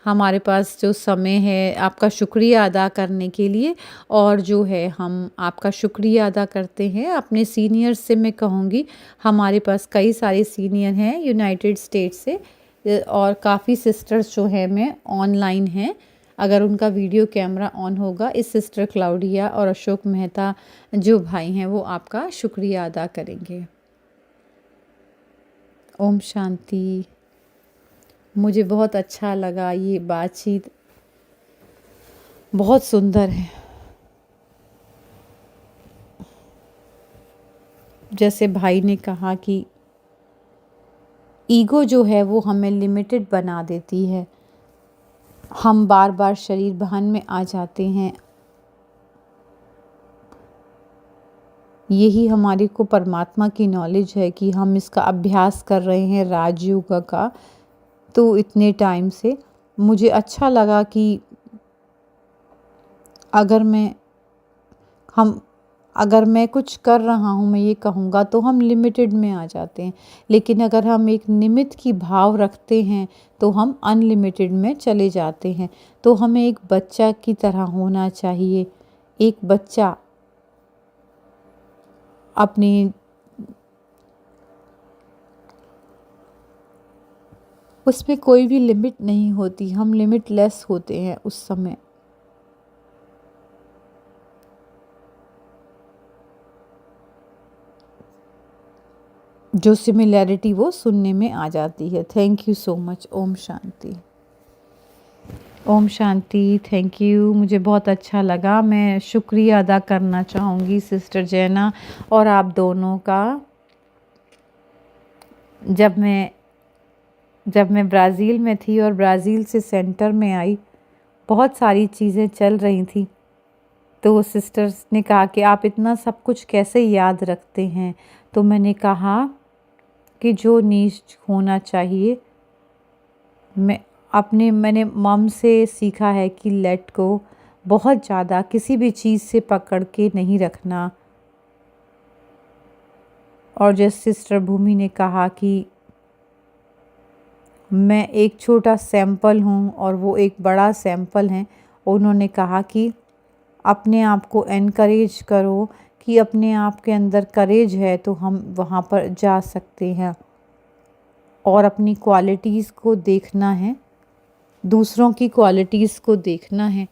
हमारे पास जो समय है आपका शुक्रिया अदा करने के लिए, और जो है हम आपका शुक्रिया अदा करते हैं। अपने सीनियर्स से मैं कहूँगी, हमारे पास कई सारे सीनियर हैं यूनाइटेड स्टेट से, और काफ़ी सिस्टर्स जो हैं मैं ऑनलाइन हैं। अगर उनका वीडियो कैमरा ऑन होगा, इस सिस्टर क्लाउडिया और अशोक मेहता जो भाई हैं वो आपका शुक्रिया अदा करेंगे। ओम शांति। मुझे बहुत अच्छा लगा, ये बातचीत बहुत सुंदर है। जैसे भाई ने कहा कि ईगो जो है वो हमें लिमिटेड बना देती है, हम बार बार शरीर भान में आ जाते हैं। यही हमारे को परमात्मा की नॉलेज है कि हम इसका अभ्यास कर रहे हैं राजयोग का। तो इतने टाइम से मुझे अच्छा लगा कि अगर मैं कुछ कर रहा हूँ, मैं ये कहूँगा तो हम लिमिटेड में आ जाते हैं, लेकिन अगर हम एक निमित्त की भाव रखते हैं तो हम अनलिमिटेड में चले जाते हैं। तो हमें एक बच्चा की तरह होना चाहिए। एक बच्चा अपनी उसमें कोई भी लिमिट नहीं होती, हम लिमिटलेस होते हैं उस समय। जो सिमिलैरिटी वो सुनने में आ जाती है। Thank you so much. ओम शांति। ओम शांति। थैंक यू, मुझे बहुत अच्छा लगा। मैं शुक्रिया अदा करना चाहूँगी सिस्टर जैना और आप दोनों का। जब मैं ब्राज़ील में थी और ब्राज़ील से सेंटर में आई, बहुत सारी चीज़ें चल रही थी, तो सिस्टर्स ने कहा कि आप इतना सब कुछ कैसे याद रखते हैं। तो मैंने कहा कि जो नीच होना चाहिए, मैंने मम से सीखा है कि लेट को बहुत ज़्यादा किसी भी चीज़ से पकड़ के नहीं रखना। और जैसे सिस्टर भूमि ने कहा कि मैं एक छोटा सैंपल हूँ और वो एक बड़ा सैंपल है। उन्होंने कहा कि अपने आप को एनकरेज करो कि अपने आप के अंदर करेज है तो हम वहाँ पर जा सकते हैं, और अपनी क्वालिटीज़ को देखना है, दूसरों की क्वालिटीज़ को देखना है।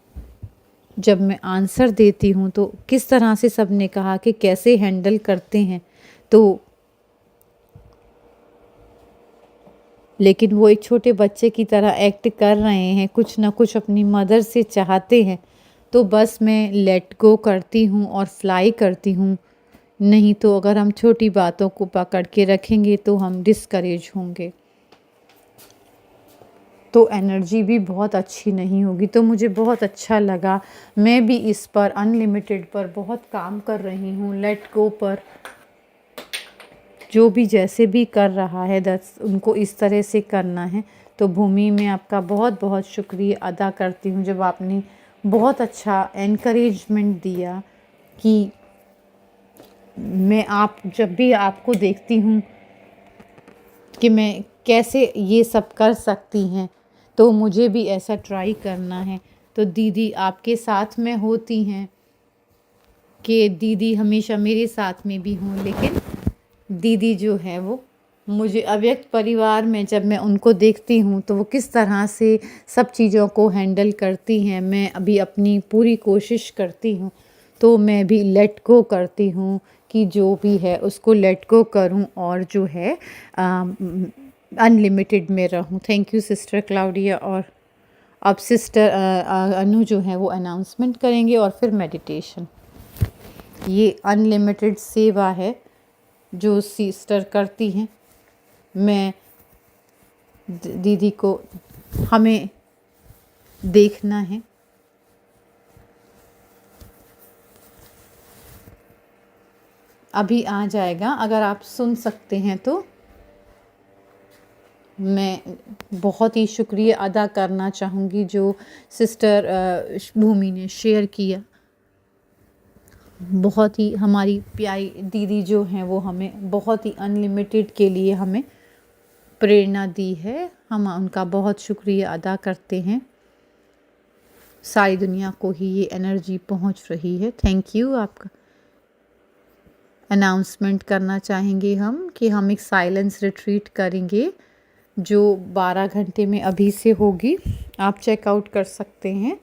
जब मैं आंसर देती हूँ तो किस तरह से सबने कहा कि कैसे हैंडल करते हैं, तो लेकिन वो एक छोटे बच्चे की तरह एक्ट कर रहे हैं, कुछ ना कुछ अपनी मदर से चाहते हैं। तो बस मैं लेट गो करती हूँ और फ्लाई करती हूँ। नहीं तो अगर हम छोटी बातों को पकड़ के रखेंगे तो हम डिस्करेज होंगे, तो एनर्जी भी बहुत अच्छी नहीं होगी। तो मुझे बहुत अच्छा लगा। मैं भी इस पर अनलिमिटेड पर बहुत काम कर रही हूँ, लेट गो पर। जो भी जैसे भी कर रहा है उनको इस तरह से करना है। तो भूमि में आपका बहुत बहुत शुक्रिया अदा करती हूँ, जब आपने बहुत अच्छा एनकरेजमेंट दिया कि मैं आप जब भी आपको देखती हूँ कि मैं कैसे ये सब कर सकती हैं, तो मुझे भी ऐसा ट्राई करना है। तो दीदी आपके साथ में होती हैं कि दीदी हमेशा मेरे साथ में भी हों, लेकिन दीदी जो है वो मुझे अव्यक्त परिवार में जब मैं उनको देखती हूँ तो वो किस तरह से सब चीज़ों को हैंडल करती हैं, मैं अभी अपनी पूरी कोशिश करती हूँ। तो मैं भी लेट गो करती हूँ कि जो भी है उसको लेट गो करूँ और जो है अनलिमिटेड में रहूँ। Thank you sister Claudia. और अब सिस्टर अनु जो है वो अनाउंसमेंट करेंगे और फिर मेडिटेशन। ये अनलिमिटेड सेवा है जो सिस्टर करती हैं। मैं दीदी को हमें देखना है। अभी आ जाएगा, अगर आप सुन सकते हैं तो मैं बहुत ही शुक्रिया अदा करना चाहूँगी जो सिस्टर भूमि ने शेयर किया। बहुत ही हमारी प्यारी दीदी जो हैं वो हमें बहुत ही अनलिमिटेड के लिए हमें प्रेरणा दी है। हम उनका बहुत शुक्रिया अदा करते हैं। सारी दुनिया को ही ये एनर्जी पहुंच रही है। थैंक यू आपका। अनाउंसमेंट करना चाहेंगे हम कि हम एक साइलेंस रिट्रीट करेंगे जो 12 घंटे में अभी से होगी। आप चेकआउट कर सकते हैं।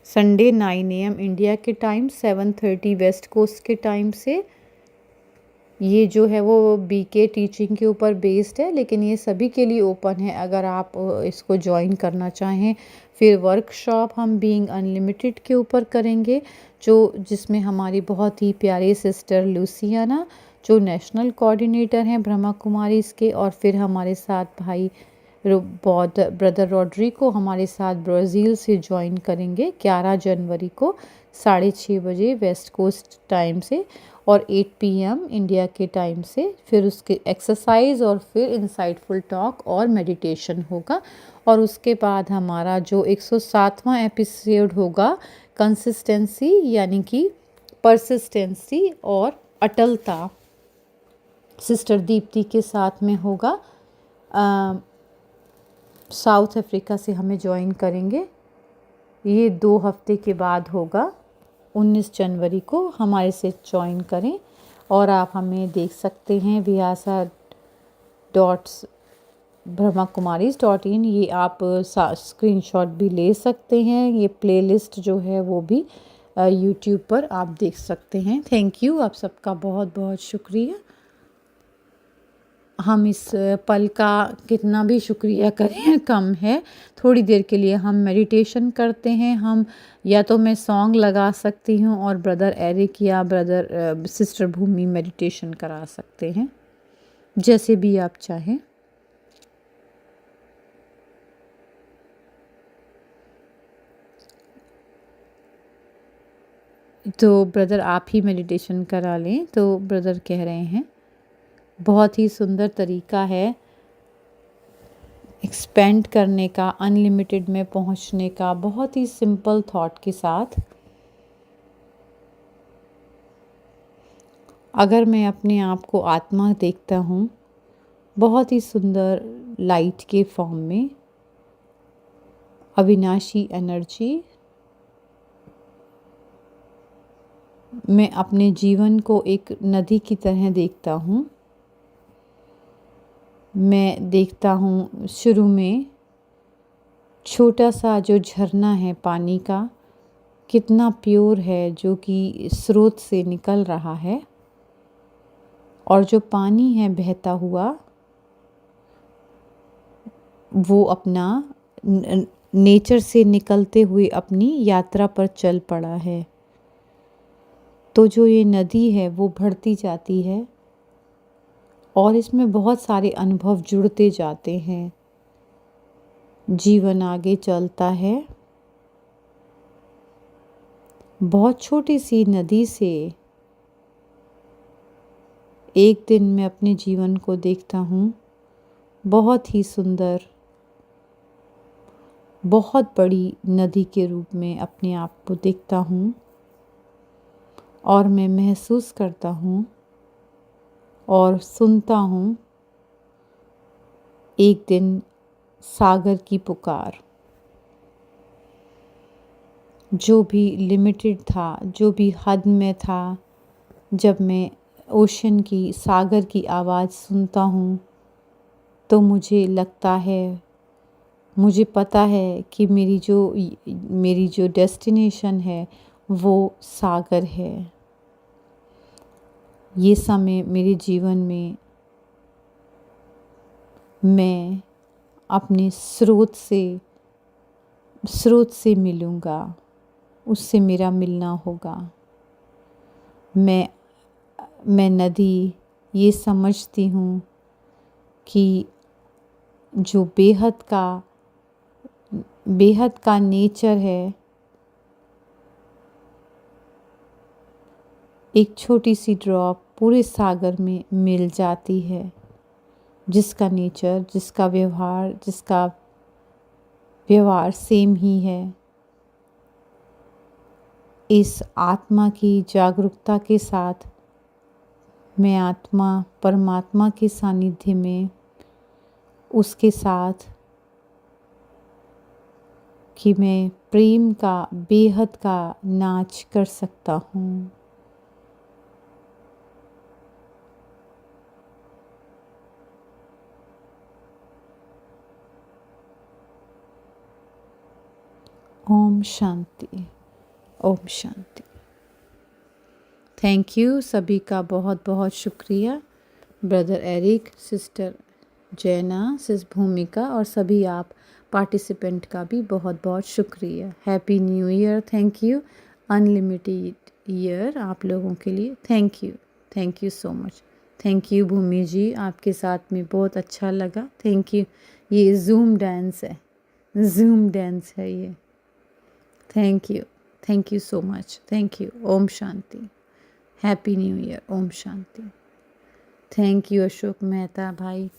संडे 9 AM इंडिया के टाइम, 7:30 वेस्ट कोस्ट के टाइम से। ये जो है वो बीके टीचिंग के ऊपर बेस्ड है, लेकिन ये सभी के लिए ओपन है अगर आप इसको ज्वाइन करना चाहें। फिर वर्कशॉप हम बीइंग अनलिमिटेड के ऊपर करेंगे जिसमें हमारी बहुत ही प्यारी सिस्टर लूसियाना जो नेशनल कोऑर्डिनेटर हैं ब्रह्मा कुमारी इसके, और फिर हमारे साथ भाई ब्रदर रॉड्रिको हमारे साथ ब्राज़ील से ज्वाइन करेंगे 11 जनवरी को 6:30 बजे वेस्ट कोस्ट टाइम से और 8 PM इंडिया के टाइम से। फिर उसके एक्सरसाइज और फिर इंसाइटफुल टॉक और मेडिटेशन होगा। और उसके बाद हमारा जो 107वां एपिसोड होगा कंसिस्टेंसी यानी कि परसिस्टेंसी और अटलता, सिस्टर दीप्ति के साथ में होगा। साउथ अफ्रीका से हमें ज्वाइन करेंगे। ये 2 हफ्ते के बाद होगा। 19 जनवरी को हमारे से ज्वाइन करें। और आप हमें देख सकते हैं vyasa.brahmakumaris.in। ये आप स्क्रीनशॉट भी ले सकते हैं। ये प्लेलिस्ट जो है वो भी यूट्यूब पर आप देख सकते हैं। थैंक यू, आप सबका बहुत बहुत शुक्रिया। हम इस पल का कितना भी शुक्रिया करें कम है। थोड़ी देर के लिए हम मेडिटेशन करते हैं। हम या तो मैं सॉन्ग लगा सकती हूँ और ब्रदर एरिक या सिस्टर भूमि मेडिटेशन करा सकते हैं, जैसे भी आप चाहें। तो ब्रदर आप ही मेडिटेशन करा लें। तो ब्रदर कह रहे हैं बहुत ही सुंदर तरीका है एक्सपेंड करने का, अनलिमिटेड में पहुंचने का, बहुत ही सिंपल थॉट के साथ। अगर मैं अपने आप को आत्मा देखता हूँ बहुत ही सुंदर लाइट के फॉर्म में, अविनाशी एनर्जी, मैं अपने जीवन को एक नदी की तरह देखता हूँ। मैं देखता हूँ शुरू में छोटा सा जो झरना है पानी का कितना प्योर है, जो कि स्रोत से निकल रहा है। और जो पानी है बहता हुआ वो अपना नेचर से निकलते हुए अपनी यात्रा पर चल पड़ा है। तो जो ये नदी है वो बढ़ती जाती है और इसमें बहुत सारे अनुभव जुड़ते जाते हैं। जीवन आगे चलता है। बहुत छोटी सी नदी से एक दिन मैं अपने जीवन को देखता हूँ बहुत ही सुंदर, बहुत बड़ी नदी के रूप में अपने आप को देखता हूँ। और मैं महसूस करता हूँ और सुनता हूँ एक दिन सागर की पुकार। जो भी लिमिटेड था, जो भी हद में था, जब मैं ओशन की, सागर की आवाज़ सुनता हूँ तो मुझे लगता है, मुझे पता है कि मेरी जो डेस्टिनेशन है वो सागर है। ये समय मेरे जीवन में मैं अपने स्रोत से मिलूँगा, उससे मेरा मिलना होगा। मैं नदी ये समझती हूँ कि जो बेहद का नेचर है, एक छोटी सी ड्रॉप पूरे सागर में मिल जाती है, जिसका नेचर, जिसका व्यवहार सेम ही है। इस आत्मा की जागरूकता के साथ मैं परमात्मा के सानिध्य में उसके साथ कि मैं प्रेम का, बेहद का नाच कर सकता हूँ। ओम शांति, ओम शांति। थैंक यू सभी का, बहुत बहुत शुक्रिया। ब्रदर एरिक, सिस्टर जैना, सिस भूमिका और सभी आप पार्टिसिपेंट का भी बहुत बहुत शुक्रिया। Happy new year. Thank you. Unlimited year आप लोगों के लिए। Thank you so much. Thank you Bhumi ji, आपके साथ में बहुत अच्छा लगा। Thank you. ये जूम डांस है ये। Thank you so much. Thank you. Om Shanti. Happy new year. Om Shanti. Thank you Ashok Mehta भाई।